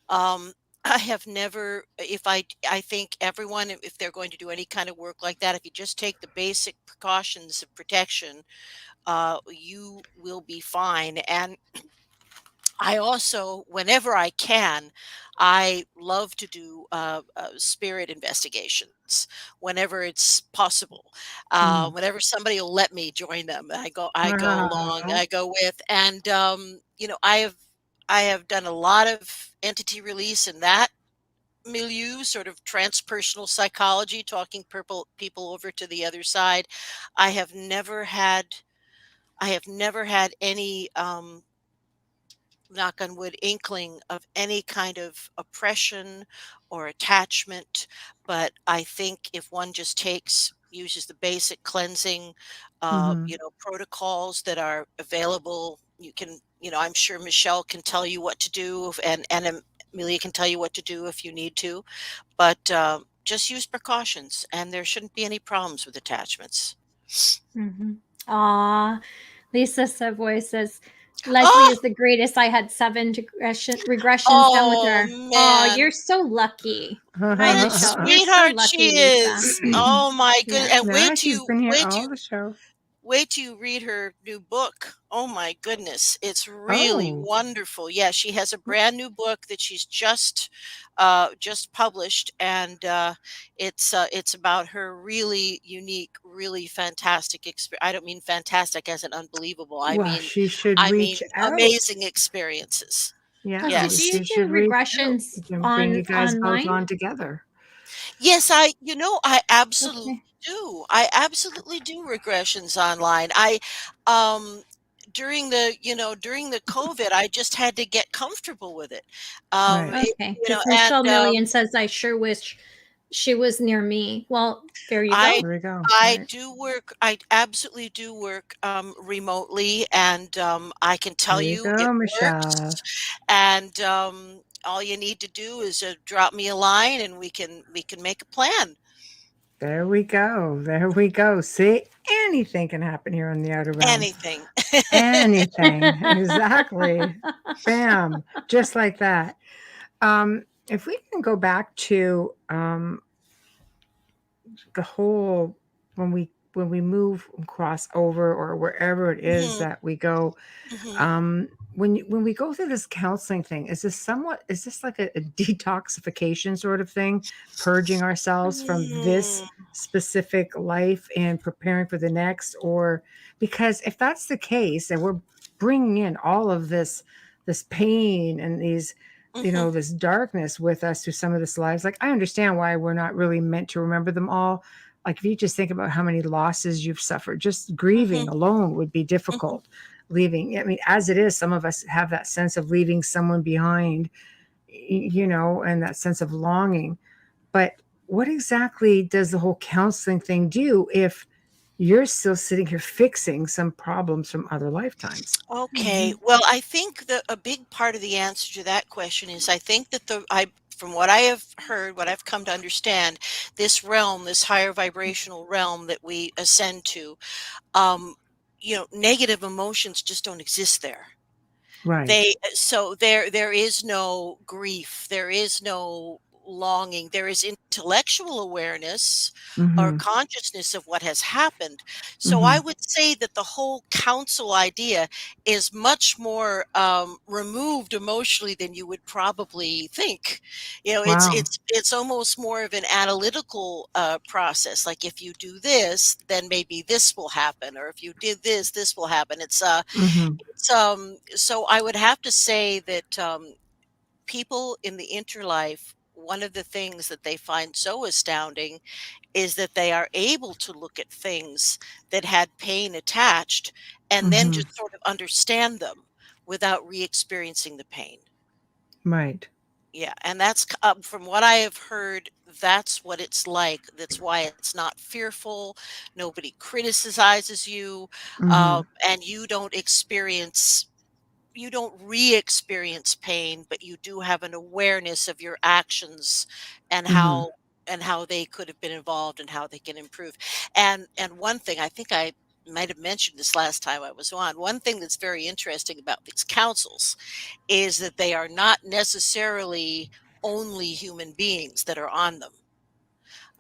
I have never, I think everyone, if they're going to do any kind of work like that, if you just take the basic precautions of protection, you will be fine. And I also, whenever I can, I love to do spirit investigations whenever it's possible. Whenever somebody will let me join them, I go along, I go with, and I have done a lot of entity release in that milieu, sort of transpersonal psychology, talking people over to the other side. I have never had any knock on wood, inkling of any kind of oppression or attachment. But I think if one just uses the basic cleansing, protocols that are available, you can, I'm sure Michelle can tell you what to do, and Amelia can tell you what to do if you need to, but just use precautions, and there shouldn't be any problems with attachments. Lisa Savoy says, Lesley is the greatest. I had 7 regressions done with her. Man. Oh, you're so lucky. What a sweetheart she is. Oh my goodness. And wait till you read her new book. Oh my goodness. It's really wonderful. Yeah, she has a brand new book that she's just published, and it's about her really unique, really fantastic experience. I don't mean fantastic as an unbelievable. I mean amazing experiences. Yeah. Yes. Do you do regressions bring you guys both on together? Yes, I absolutely do. I absolutely do regressions online. During the COVID, I just had to get comfortable with it. Michelle Million says, I sure wish she was near me. Well, there you go. There we go. I absolutely do work remotely, and I can tell you it works. And all you need to do is drop me a line, and we can make a plan. There we go. There we go. See, anything can happen here in the outer realms. Anything. Anything. Exactly. Bam. Just like that. If we can go back to the whole, when we move and cross over, or wherever it is that we go, when we go through this counseling thing, is this like a detoxification sort of thing, purging ourselves from this specific life and preparing for the next? Or, because if that's the case, and we're bringing in all of this pain and these, this darkness with us through some of this lives, like, I understand why we're not really meant to remember them all. Like, if you just think about how many losses you've suffered, just grieving alone would be difficult. Leaving, I mean, as it is, some of us have that sense of leaving someone behind, and that sense of longing. But what exactly does the whole counseling thing do if you're still sitting here fixing some problems from other lifetimes? Okay. Well, I think a big part of the answer to that question is, I think that from what I have heard, what I've come to understand, this realm, this higher vibrational realm that we ascend to, negative emotions just don't exist there. Right. So there is no grief, there is no longing, there is intellectual awareness or consciousness of what has happened. So I would say that the whole counsel idea is much more removed emotionally than you would probably think. It's almost more of an analytical process. Like, if you do this, then maybe this will happen, or if you did this, this will happen. So I would have to say that people in the interlife one of the things that they find so astounding is that they are able to look at things that had pain attached and then Mm-hmm. just sort of understand them without re-experiencing the pain. Right. Yeah, and that's from what I have heard, that's what it's like. That's why it's not fearful. Nobody criticizes you, Mm-hmm. and you don't re-experience pain, but you do have an awareness of your actions and Mm-hmm. how they could have been involved and how they can improve. And one thing I think I might have mentioned this last time I was on. One thing that's very interesting about these councils is that they are not necessarily only human beings that are on them.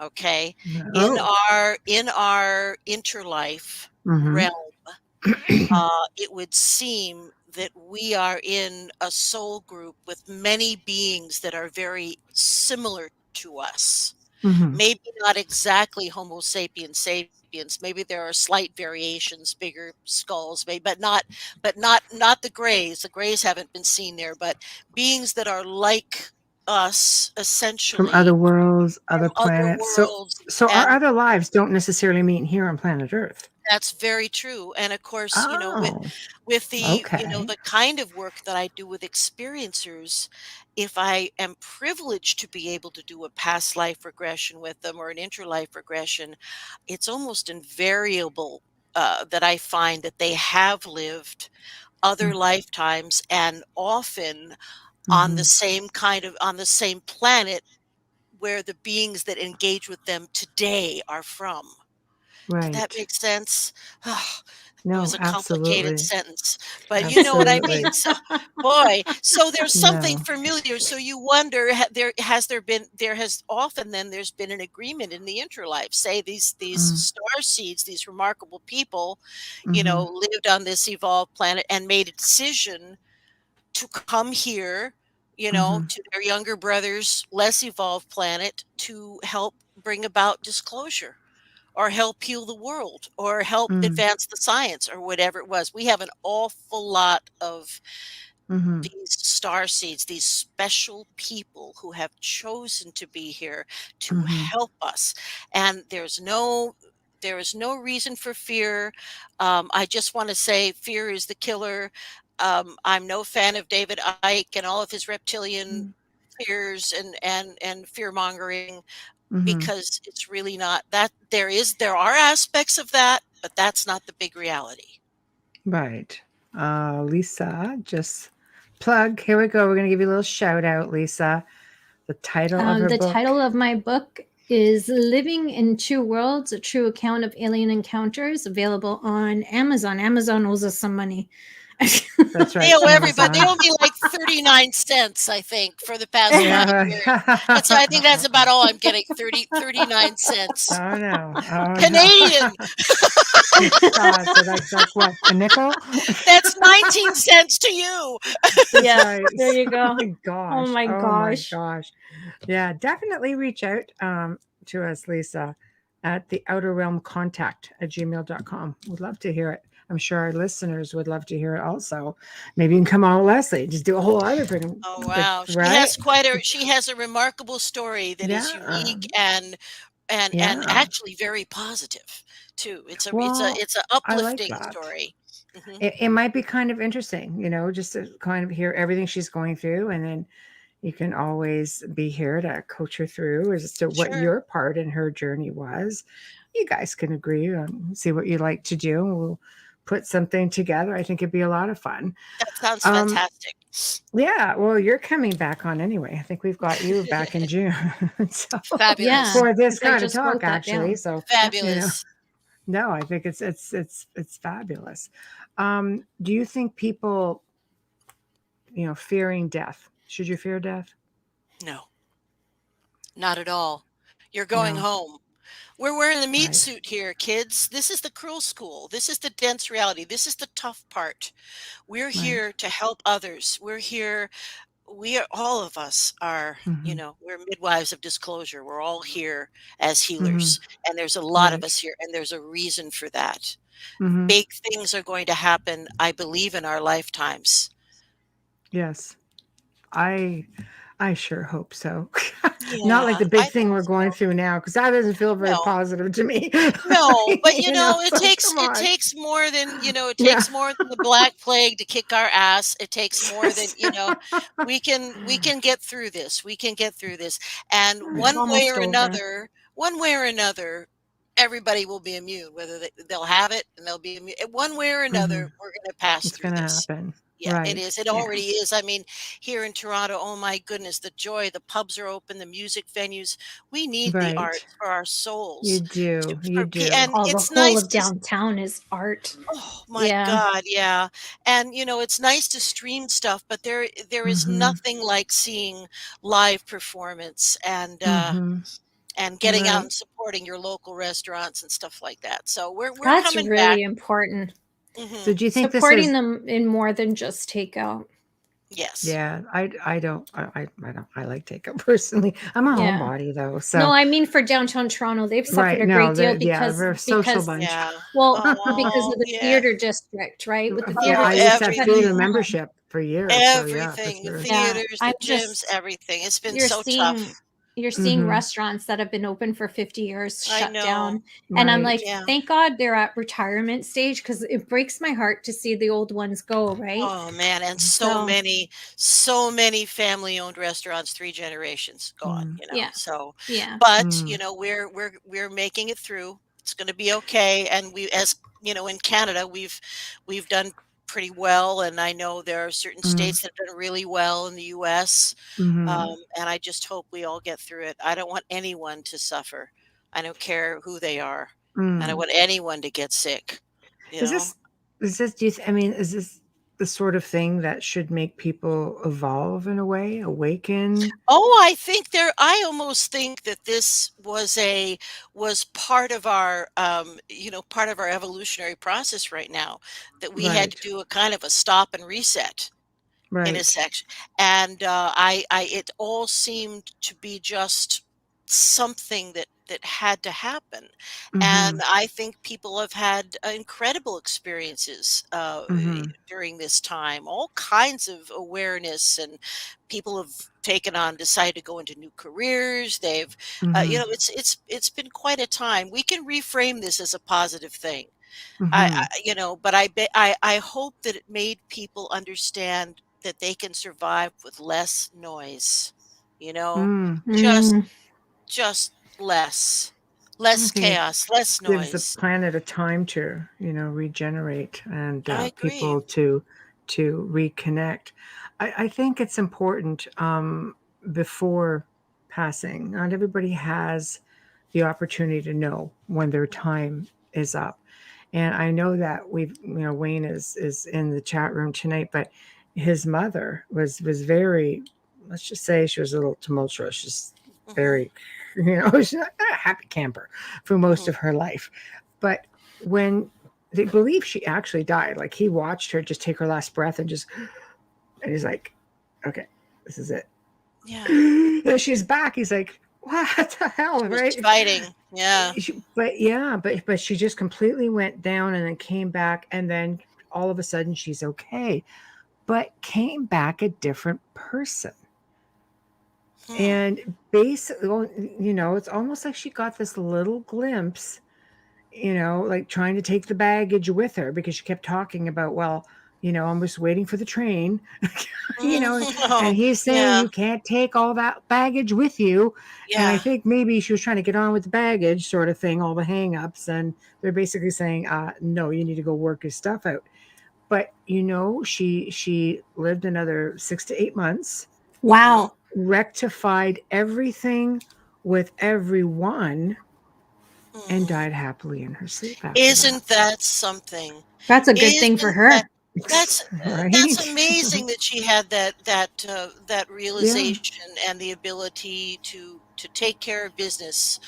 Okay. Oh. In our interlife Mm-hmm. realm, it would seem that we are in a soul group with many beings that are very similar to us. Mm-hmm. Maybe not exactly Homo sapiens sapiens. Maybe there are slight variations, bigger skulls, maybe, but not the Greys. The Greys haven't been seen there, but beings that are like us, From other essentially, worlds, other from other planets. worlds, So our and other lives don't necessarily mean here on planet Earth. that's very true. And of course, Oh, with the okay. the kind of work that I do with experiencers, if I am privileged to be able to do a past life regression with them or an interlife regression, it's almost invariable that I find that they have lived other lifetimes, and often on Mm-hmm. on the same planet where the beings that engage with them today are from. Did that Right. make sense? It was No, a complicated absolutely. sentence, but you know what I mean. Absolutely. So, boy, so there's something No. familiar. So you wonder, there has often then there's been an agreement in the interlife. Say these star seeds, these remarkable people, Mm-hmm. lived on this evolved planet and made a decision to come here, Mm-hmm. to their younger brother's less evolved planet to help bring about disclosure or help heal the world or help Mm-hmm. advance the science or whatever it was. We have an awful lot of Mm-hmm. these star seeds, these special people who have chosen to be here to Mm-hmm. help us. And there is no reason for fear. I just want to say fear is the killer. I'm no fan of David Icke and all of his reptilian fears and fear mongering, Mm-hmm. because it's really not that. There are aspects of that, but that's not the big reality. Right. Lisa, just plug. Here we go. We're going to give you a little shout out, Lisa. The title of her The book. title of my book is Living in Two Worlds, a true account of alien encounters, available on Amazon. Amazon owes us some money. That's They right. owe everybody. They Amazon. owe me like 39 cents, I think, for the past 5 years. I think that's Yeah. about all I'm getting, 39 cents. Oh no. Oh Canadian. no. God, so that's what? A nickel? That's 19 cents to you. That's Yeah, right. there you go. Oh my gosh. Oh my gosh. Gosh. Yeah, definitely reach out to us, Lisa, at the outer realm contact at gmail.com. We'd love to hear it. I'm sure our listeners would love to hear it also. Maybe you can come on, Lesley, just do a whole other thing. Oh wow. Right? She has a remarkable story that is Yeah. unique and Yeah. actually very positive too. Well, It's an I like uplifting that. story. Mhm. It might be kind of interesting, just to kind of hear everything she's going through. And then you can always be here to coach her through as to what Sure. your part in her journey was. You guys can agree on see what you like to do. We'll put something together. I think it'd be a lot of fun. That sounds Um, fantastic. yeah, well, you're coming back on anyway. I think we've got you back in June. So Fabulous. for this I kind of just talk, wrote that actually. down. So Fabulous. no, I think it's fabulous. Do you think people, fearing death? Should you fear death? No, not at all. You're going No, home. We're wearing the meat right. suit here, kids. This is the cruel school. This is the dense reality. This is the tough part. We're Right. here to help others. All of us are, Mm-hmm. we're midwives of disclosure. We're all here as Mm-hmm. healers. And there's a lot of Right. us here, and there's a reason for that. Mm-hmm. Big things are going to happen, I believe, in our lifetimes. Yes. I I sure hope so. Not like Yeah, the big I thing think we're going so. through now, because that doesn't feel very No. positive to me. No, but So come it on. takes more than, it Yeah. takes more than the Black Plague to kick our ass. It takes more than, Yes. we can get through this. We can get through this. And It's almost over. one way or another, everybody will be immune, whether they'll have it and they'll be immune. One way or another, Mhm. we're going to pass It's through gonna this. happen. Yeah, it Right. is. It Yeah. already is. I mean, here in Toronto, oh my goodness, the joy. The pubs are open, the music venues. We need the Right. arts for our You souls. do. You do. And Oh, the it's whole nice of to downtown is art. oh my Yeah. God, yeah. And it's nice to stream stuff, but there is Mhm. nothing like seeing live performance Mhm. and getting out Right. and supporting your local restaurants and stuff like that. So we're That's coming back. really important. Hmm. So do you think this Supporting is them in more than just takeout. Yes. yeah, I don't I don't I like takeout personally. I'm a Yeah. homebody though. No, So I mean for downtown Toronto, they've suffered right. a No, great deal the yeah, we're a social because bunch. Yeah. well, because Oh, of the yeah. theater district, right? With the Yeah, theater Oh, I used to district have shutting theater everything. down. membership for years. So yeah, for Everything. The sure. Yeah, theaters, I'm the gyms, just everything. It's been you're so seeing tough. you're seeing Mhm. restaurants that have been open for 50 years I shut know. down. And I'm Right. like, Yeah. thank God they're at retirement stage because it breaks my heart to see the old ones go, right? Oh man, and So so many family-owned restaurants, 3 generations gone, Mm. yeah, So, yeah. but, Mm. we're making it through. It's gonna be okay, and in Canada, we've done pretty well, and I know there are certain Mm. states that have done really well in the US, Mhm. and I just hope we all get through it. I don't want anyone to suffer. I don't care who they are. I don't Mm. want anyone to get sick, you Is know? this do you I mean, is this the sort of thing that should make people evolve in a way, awaken? Oh, I almost think that this was part of our evolutionary process right now, that we had to Right. do a kind of a stop and reset in a Right. section. And it all seemed to be just something that had to happen. And Mhm. I think people have had incredible experiences Mhm. during this time, all kinds of awareness, and people have decided to go into new careers. They've, Mhm. it's been quite a time. We can reframe this as a positive thing. Mhm. But I hope that it made people understand that they can survive with less noise, you know, Mm. just Mm, just I less think it chaos, less gives the noise. planet a time to, regenerate and I agree. people to reconnect. I think it's important before passing. Not everybody has the opportunity to know when their time is up. And I know that Wayne is in the chat room tonight, but his mother was very, let's just say she was a little tumultuous. She's Mhm, very, she's not a happy camper for most mhm. of her life. But when they believe she actually died, like he watched her just take her last breath and he's like, okay, this is it. Yeah, And she's back. He's like, what the hell, she was right? fighting. Yeah. But yeah, but she just completely went down and then came back, and then all of a sudden she's okay, but came back a different person. Hmm. And basically, well, it's almost like she got this little glimpse, like trying to take the baggage with her because she kept talking about, well, I'm just waiting for the train, you know, and Oh, he's saying yeah, you can't take all that baggage with you. And I yeah. think maybe she was trying to get on with the baggage sort of thing, all the hangups. And they're basically saying, no, you need to go work his stuff out. But she lived another 6 to 8 months, Mhm. wow. rectified everything with everyone, and Mhm. died happily in her sleep after that. Isn't that something? That's a good thing for Isn't that her. that's Right? amazing that she had that Yeah. realization and the ability to take care of business,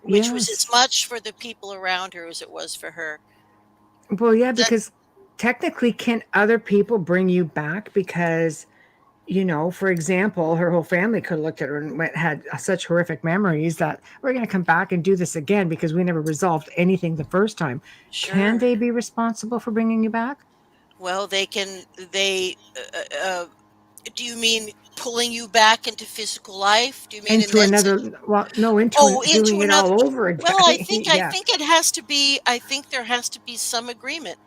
which was as Yes. much for the people around her as it was for her. Well, yeah, That because technically, can other people bring you back? Because, for example, her whole family could have looked at her and had such horrific memories that we're going to come back and do this again because we never resolved anything the first time. Can sure. they be responsible for bringing you back? Well, they can they Do you mean pulling you back into physical life? Do you mean in into that another, sense? well, no, Oh, doing into it another. all over Well, again. I Yeah. think it has to be. I think there has to be some agreement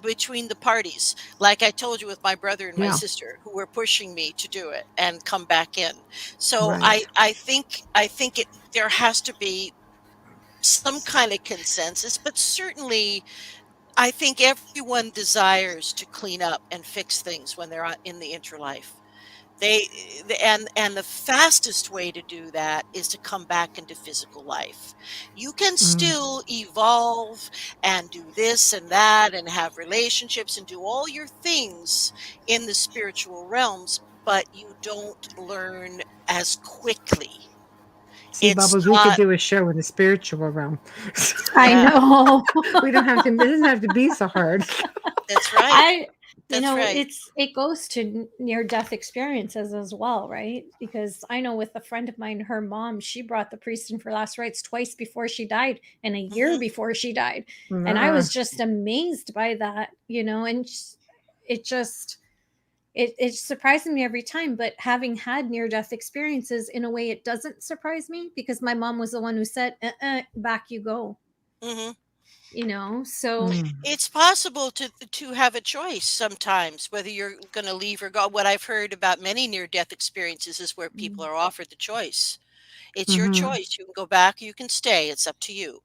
between the parties. Like I told you with my brother and my Yeah. sister, who were pushing me to do it and come back in. So Right. I think it there has to be some kind of consensus, but certainly I think everyone desires to clean up and fix things when they're in the interlife. They and the fastest way to do that is to come back into physical life. You can Mm. still evolve and do this and that and have relationships and do all your things in the spiritual realms, but you don't learn as quickly. See, It's Bubbles, we could not. do a show in the spiritual realm. I Yeah, know. We don't have to. It doesn't have to be so hard. that's right. I, That's right. it goes to near death experiences as well, right? Because I know with a friend of mine, her mom, she brought the priest in for last rites twice before she died and a year Hmm. before she died. And I was Ah, just amazed by that, and it just, it surprises me every time. But having had near death experiences, in a way, it doesn't surprise me because my mom was the one who said, back you go, Hmm. so mm, It's possible to have a choice sometimes whether you're going to leave or go. What I've heard about many near death experiences is where people mm, are offered the choice. It's your mm-hmm. choice. You can go back, you can stay. It's up to you.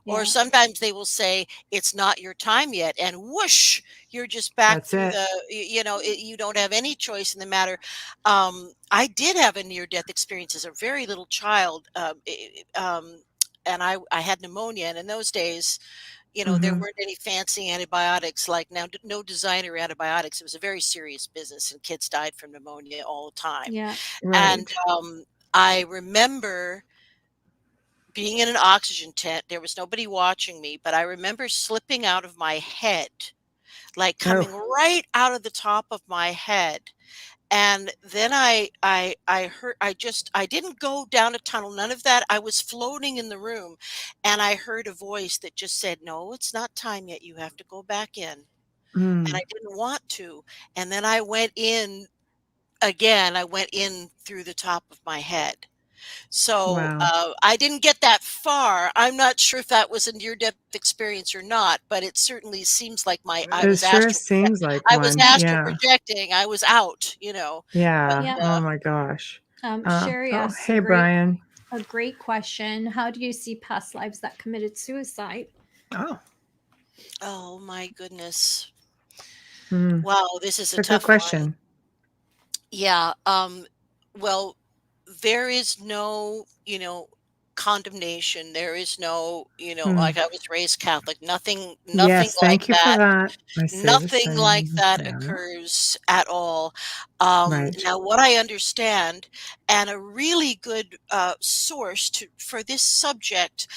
Or yeah, sometimes they will say it's not your time yet, and whoosh, you're just back That's through it. the. You don't have any choice in the matter. I did have a near death experience as a very little child, and I had pneumonia, and in those days there Mm-hmm. weren't any fancy antibiotics like now, no designer antibiotics. It was a very serious business, and kids died from pneumonia all the time. yeah, And Right. I remember being in an oxygen tent. There was nobody watching me, but I remember slipping out of my head, like coming Oh. right out of the top of my head. And then I heard I didn't go down a tunnel, none of that. I was floating in the room, and I heard a voice that just said, "No, it's not time yet. You have to go back in." And I Mm. didn't want to. And then I went in again. I went in through the top of my head. So Wow. I didn't get that far. I'm not sure if that was a near-death experience or not, but it certainly seems like It sure seems like I was one. astral Yeah. projecting. I was out. But Yeah. yeah. Oh my gosh. Sherry Oh, asks hey, Brian. a great question. How do you see past lives that committed suicide? Oh, oh my goodness. mm. Wow, this is It's a a good tough one. question. Yeah. Well, there is no, condemnation. There is no, Mm. like I was raised Catholic, nothing Yes. like Thank you for that. that. I say the Nothing like same. that Yeah. occurs at all. Right. Now, what I understand, and a really good source for this subject,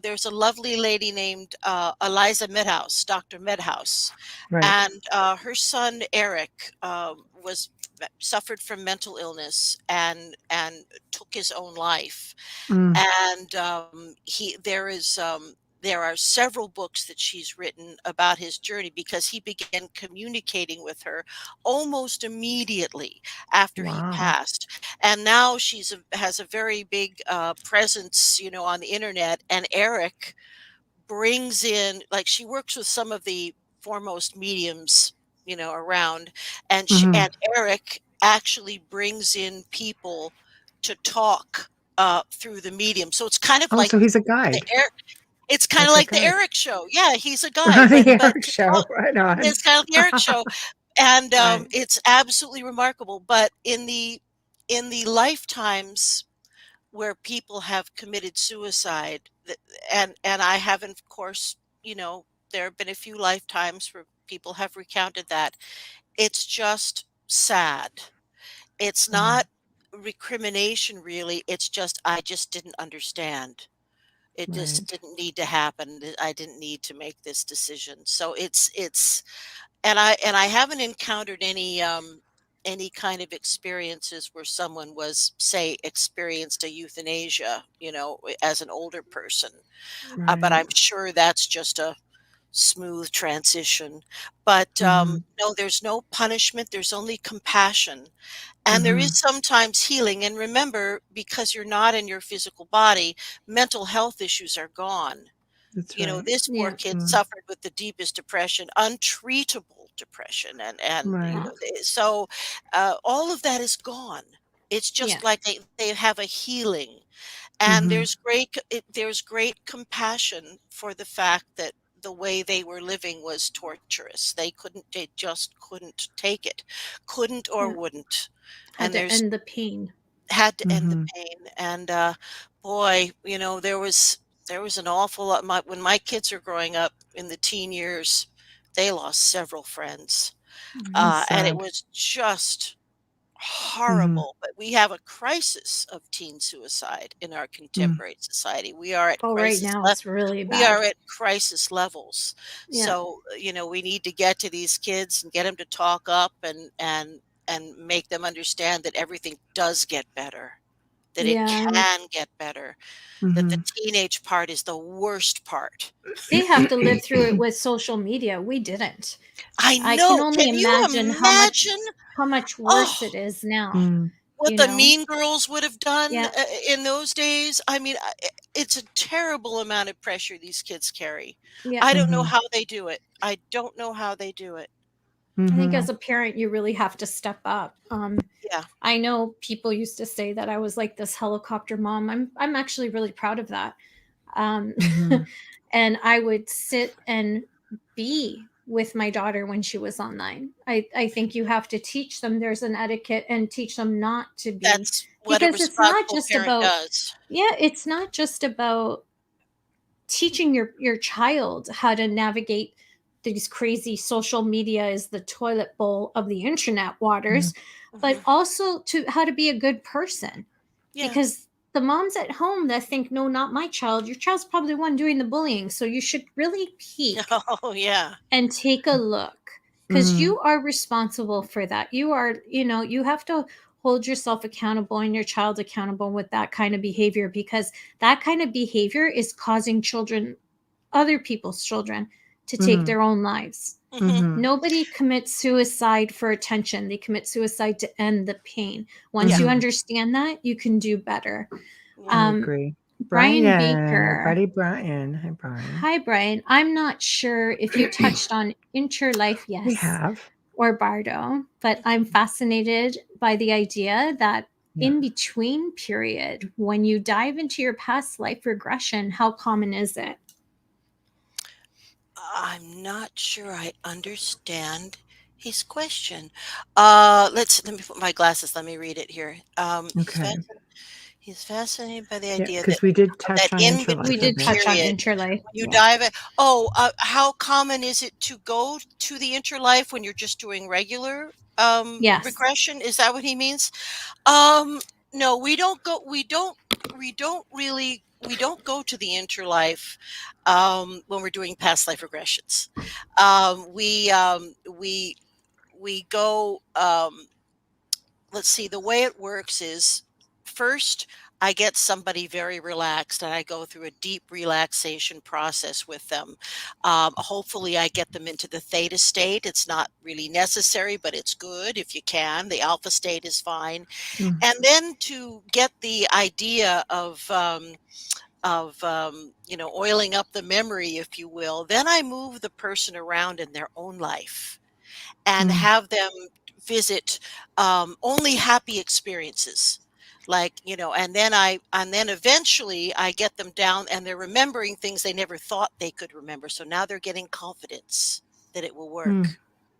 there's a lovely lady named Eliza Medhouse, Dr. Medhouse, Right. and her son Eric was suffered from mental illness and took his own life. Mm. And there are several books that she's written about his journey because he began communicating with her almost immediately after he Wow. passed. And now has a very big presence, on the internet. And Eric brings in, like, she works with some of the foremost mediums, around, Hmm. and Eric actually brings in people to talk through the medium. So it's kind of Oh, like so he's a the guide, Eric. It's kind of like a like the guide. Eric show. Yeah, he's a guy, The but Eric to show. talk, Right on. it's kind of like the Eric show, and Right. it's absolutely remarkable. But in the lifetimes where people have committed suicide, and I haven't, of course, there have been a few lifetimes where people have recounted that. It's just sad. It's Mm. not recrimination, really. It's just, I just didn't understand. It just Right. didn't need to happen. I didn't need to make this decision. So it's and I haven't encountered any kind of experiences where someone was, say, experienced a euthanasia, as an older person. But Right. I'm sure that's just a smooth transition. But no, there's no punishment. There's only compassion. And there is sometimes healing. And remember, because you're not in your physical body, mental health issues are gone. That's You know, right. this poor Yeah. kid suffered with the deepest depression, untreatable depression. And you Right. know, so all of that is gone. It's just Yeah. like they have a healing. And there's great compassion for the fact that the way they were living was torturous. They just couldn't take it. Couldn't or Yeah. wouldn't. Had And to there's end the pain. had to end the pain. And boy, you know, there was an awful lot when my kids are growing up in the teen years, they lost several friends. That's And it sad. was just horrible. But we have a crisis of teen suicide in our contemporary society. We are at Oh, right now it's really we are bad. at crisis levels. Yeah. So, you know, we need to get to these kids and get them to talk up and make them understand that everything does get better, that it Yeah. can get better, that the teenage part is the worst part. They have to live through it with social media. We didn't. I can know. only Can you imagine imagine? how much worse Oh, it is now. what You the know? Mean Girls would have done Yeah. in those days. I mean, it's a terrible amount of pressure these kids carry. Yeah. I don't know how they do it. I don't know how they do it. I think as a parent, you really have to step up. Yeah. I know people used to say that I was like this helicopter mom. I'm actually really proud of that. And I would sit and be with my daughter when she was online. I think you have to teach them there's an etiquette and teach them not to be. That's what a Because it's not responsible just parent about does. it's not just about teaching your child how to navigate these crazy social media is the toilet bowl of the internet waters, but also to how to be a good person. Yeah. Because the moms at home that think, no, not my child, your child's probably the one doing the bullying. So you should really peek Oh, yeah. and take a look, because you are responsible for that. You are, you have to hold yourself accountable and your child accountable with that kind of behavior, because that kind of behavior is causing other people's children, to take their own lives. Nobody commits suicide for attention. They commit suicide to end the pain. Once you understand that, you can do better. I agree. Brian Baker. Our buddy Brian. Hi, Brian. Hi, Brian. I'm not sure if you touched on interlife, yes. We have. Or Bardo, but I'm fascinated by the idea that in between period, when you dive into your past life regression, how common is it? I'm not sure I understand his question. Let me put my glasses. Let me read it here. Okay. He's fascinated by the idea because that we did touch that on in interlife. We did touch on period, interlife. when you dive in, how common is it to go to the interlife when you're just doing regular Yes. regression? Is that what he means? No, we don't go to the interlife when we're doing past life regressions. We go, let's see, the way it works is, first I get somebody very relaxed and I go through a deep relaxation process with them. Hopefully I get them into the theta state. It's not really necessary, but it's good if you can. The alpha state is fine. And then to get the idea of oiling up the memory, if you will, then I move the person around in their own life and have them visit only happy experiences, and then eventually I get them down and they're remembering things they never thought they could remember. So now they're getting confidence that it will work.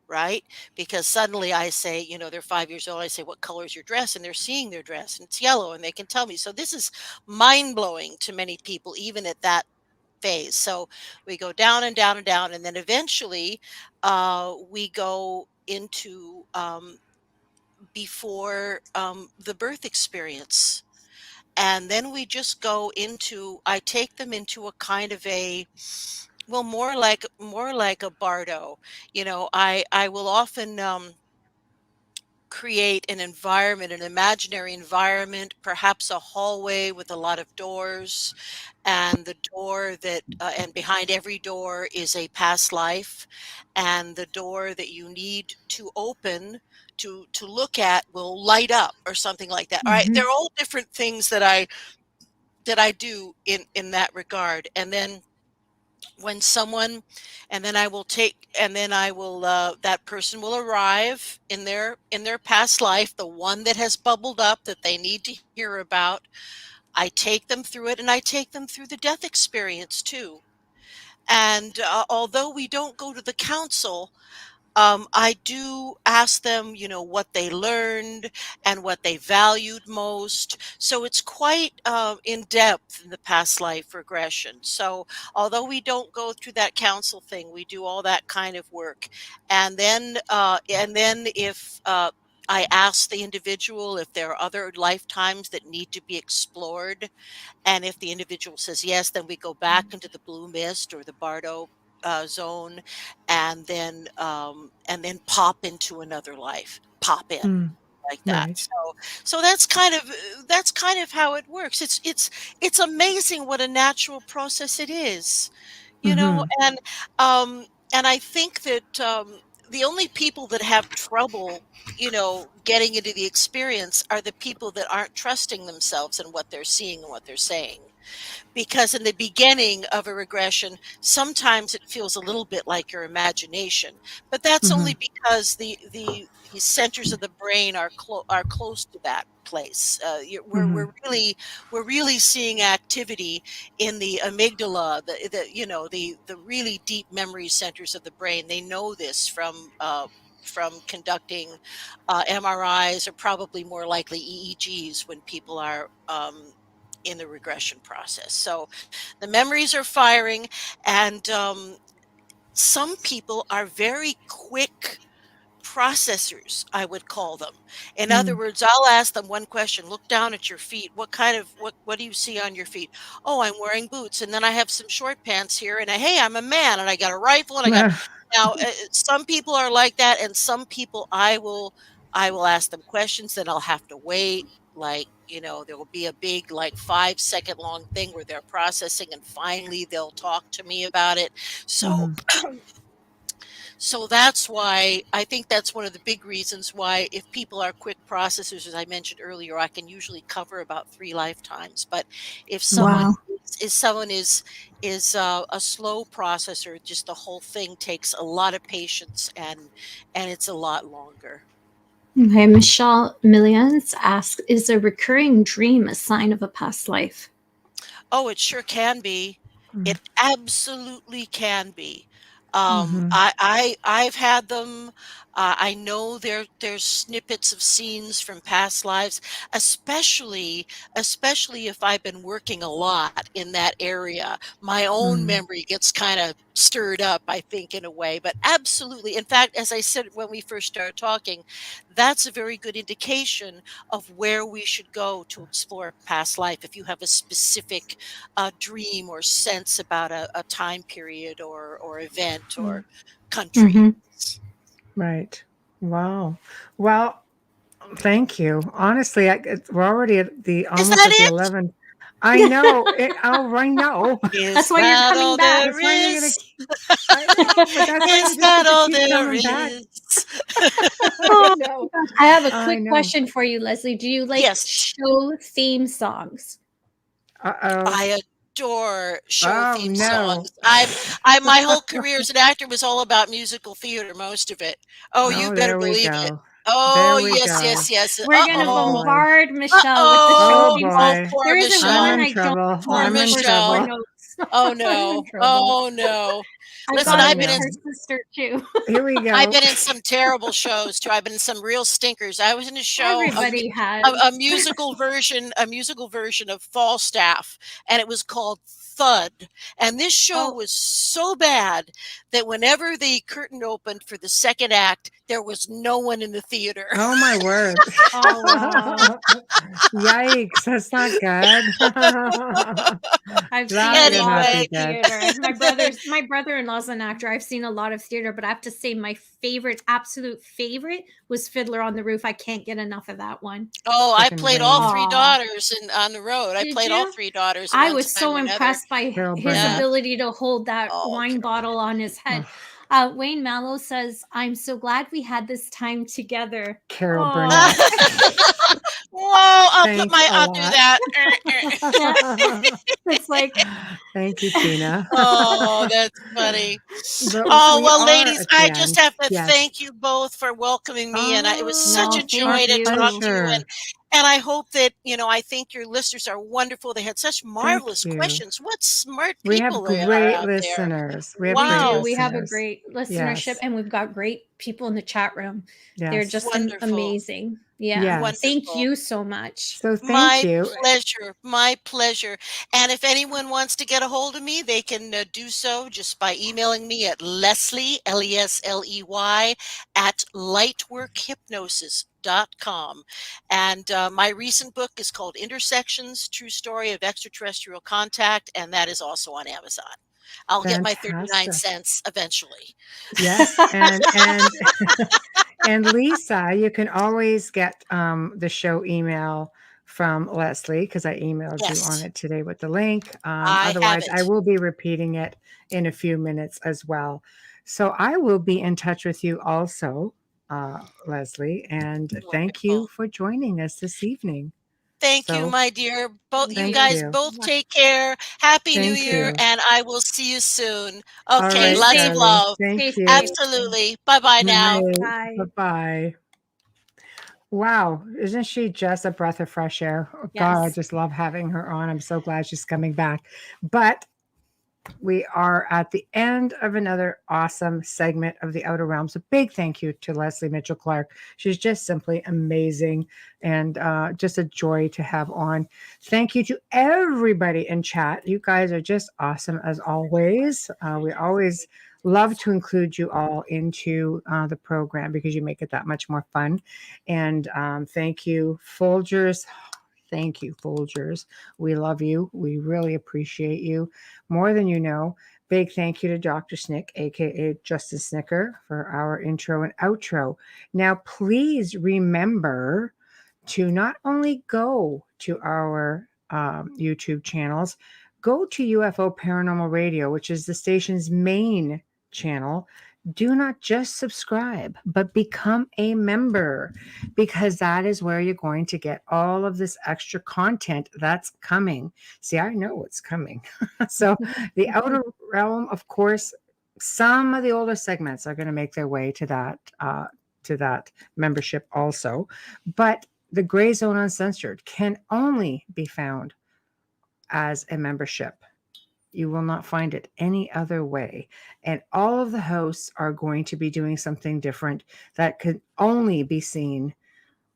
Right? Because suddenly I say, they're 5 years old. I say, what color is your dress? And they're seeing their dress and it's yellow and they can tell me. So this is mind blowing to many people, even at that phase. So we go down and down and down. And then eventually we go into before the birth experience. And then we just go into, I take them into a kind of more like a bardo. I will often create an environment, an imaginary environment, perhaps a hallway with a lot of doors, and the door that and behind every door is a past life, and the door that you need to open to look at will light up or something like that. All right, they're all different things that I do in that regard. And then when someone, and then I will that person will arrive in their past life, the one that has bubbled up that they need to hear about. I take them through it, and I take them through the death experience too. And although we don't go to the council, I do ask them, what they learned and what they valued most. So it's quite in depth in the past life regression. So although we don't go through that council thing, we do all that kind of work. And then if I ask the individual if there are other lifetimes that need to be explored, and if the individual says yes, then we go back into the blue mist or the Bardo zone, and then pop into another life, pop in like that. Right. So that's kind of how it works. It's amazing what a natural process it is, and I think that the only people that have trouble, getting into the experience are the people that aren't trusting themselves and what they're seeing and what they're saying. Because in the beginning of a regression, sometimes it feels a little bit like your imagination, but that's only because the centers of the brain are close to that place. We're really seeing activity in the amygdala, the really deep memory centers of the brain. They know this from conducting MRIs, or probably more likely EEGs when people are in the regression process. So the memories are firing, and some people are very quick processors, I would call them. In other words, I'll ask them one question: look down at your feet. What do you see on your feet? Oh, I'm wearing boots, and then I have some short pants here, and hey, I'm a man, and I got a rifle, and I got. Now, some people are like that, and some people I will ask them questions, then I'll have to wait. Like, there will be a big, 5-second long thing where they're processing, and finally they'll talk to me about it. So, so that's why I think that's one of the big reasons why, if people are quick processors, as I mentioned earlier, I can usually cover about 3 lifetimes. But if someone is a slow processor, just the whole thing takes a lot of patience, and it's a lot longer. Okay, Michelle Millions asks, is a recurring dream a sign of a past life? Oh, it sure can be. It absolutely can be. I've had them. I know there's snippets of scenes from past lives, especially if I've been working a lot in that area. My own memory gets kind of stirred up, I think, in a way. But absolutely, in fact, as I said when we first started talking, that's a very good indication of where we should go to explore past life. If you have a specific dream or sense about a time period or event or country. Right. Wow. Well, thank you. Honestly, we're already at the almost at the 11. I know. I know. That's why you're coming back. There is. I know, but that's why Is that all there is? I have a quick question for you, Lesley. Do you like show theme songs? I adore show theme songs. My whole career as an actor was all about musical theater, most of it. Oh, you better believe it. Oh, yes. We're going to bombard Michelle with the show theme songs. There isn't one I don't I'm in trouble. Oh, no. Oh, no. Listen, I've been in her sister too. Here we go. I've been in some terrible shows too. I've been in some real stinkers. I was in a show, a musical version of Falstaff, and it was called Thud. And this show was so bad that whenever the curtain opened for the second act, there was no one in the theater. Oh my word! Oh wow! Yikes! That's not good. I've seen it in theater. My brother-in-law brother-in-law's an actor. I've seen a lot of theater, but I have to say my favorite, absolute favorite was Fiddler on the Roof. I can't get enough of that one. Oh, I played all Rain. three daughters on the road. I Did played all you? three daughters I one was time so or another. impressed by Carol his Burnett. ability to hold that Oh, wine Carol. bottle on his head. Wayne Mallow says, "I'm so glad we had this time together." Carol Oh. Burnett. Whoa, I'll Thanks do a that. It's like, Thank you, Tina. Oh, that's funny. But Oh, we well, are ladies, at the I end. just have to Yes. thank you both for welcoming me. And it was such No, a thank joy to you. talk to you. Pleasure. And I hope that, I think your listeners are wonderful. They had such marvelous you. questions. What smart We have people they are great out there. listeners. We have We Wow. great do. listeners. We have a great listenership, Yes. and we've got great people in the chat room. They're Yes. just Wonderful. amazing. Yeah. Yes. Thank Wonderful. you so much. So thank My you. pleasure. My pleasure. And if anyone wants to get a hold of me, they can do so just by emailing me at Lesley, Lesley, at lightworkhypnosis.com. And my recent book is called Intersections, True Story of Extraterrestrial Contact, and that is also on Amazon. I'll get my 39 cents eventually. Yes. And Lisa, you can always get the show email from Lesley, because I emailed you on it today with the link. Otherwise, I will be repeating it in a few minutes as well. So I will be in touch with you also, Lesley, and thank you for joining us this evening. Thank you, my dear. You guys both take care. Happy New Year, and I will see you soon. Okay, lots of love. Thank you. Absolutely. Bye-bye now. Bye. Bye-bye. Wow, isn't she just a breath of fresh air? Oh, God, I just love having her on. I'm so glad she's coming back. But we are at the end of another awesome segment of the Outer Realms. A big thank you to Lesley Mitchell-Clarke. She's just simply amazing and just a joy to have on. Thank you to everybody in chat. You guys are just awesome as always. We always love to include you all into the program because you make it that much more fun. And thank you, Folgers. Thank you, Folgers. We love you. We really appreciate you more than you know. Big thank you to Dr. Snick, aka Justin Snicker, for our intro and outro. Now, please remember to not only go to our YouTube channels, go to UFO Paranormal Radio, which is the station's main channel. Do not just subscribe, but become a member, because that is where you're going to get all of this extra content that's coming. See, I know what's coming. So the Outer Realm, of course, some of the older segments are going to make their way to that membership also. But the Gray Zone Uncensored can only be found as a membership. You will not find it any other way. And all of the hosts are going to be doing something different that could only be seen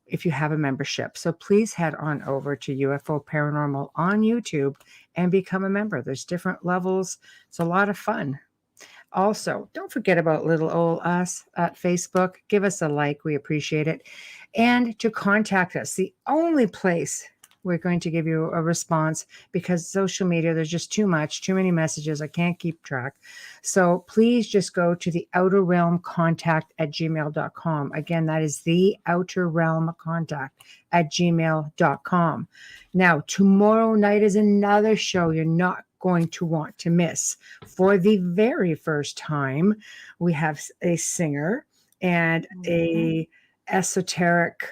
if you have a membership. So please head on over to UFO Paranormal on YouTube and become a member. There's different levels. It's a lot of fun. Also, don't forget about little old us at Facebook. Give us a like. We appreciate it. And to contact us, the only place we're going to give you a response, because social media, there's just too many messages. I can't keep track. So please just go to the Outer Realm Contact at gmail.com. Again, that is the Outer Realm Contact at gmail.com. Now, tomorrow night is another show you're not going to want to miss. For the very first time, we have a singer and a esoteric,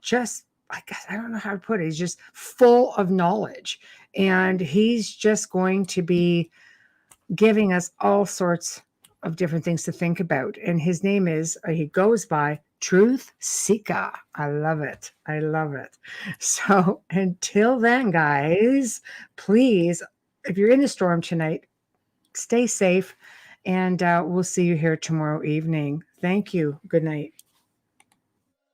just, I guess, I don't know how to put it. He's just full of knowledge, and he's just going to be giving us all sorts of different things to think about. And his name is, he goes by Truth Seeker. I love it. I love it. So until then, guys, please, if you're in the storm tonight, stay safe, and we'll see you here tomorrow evening. Thank you. Good night.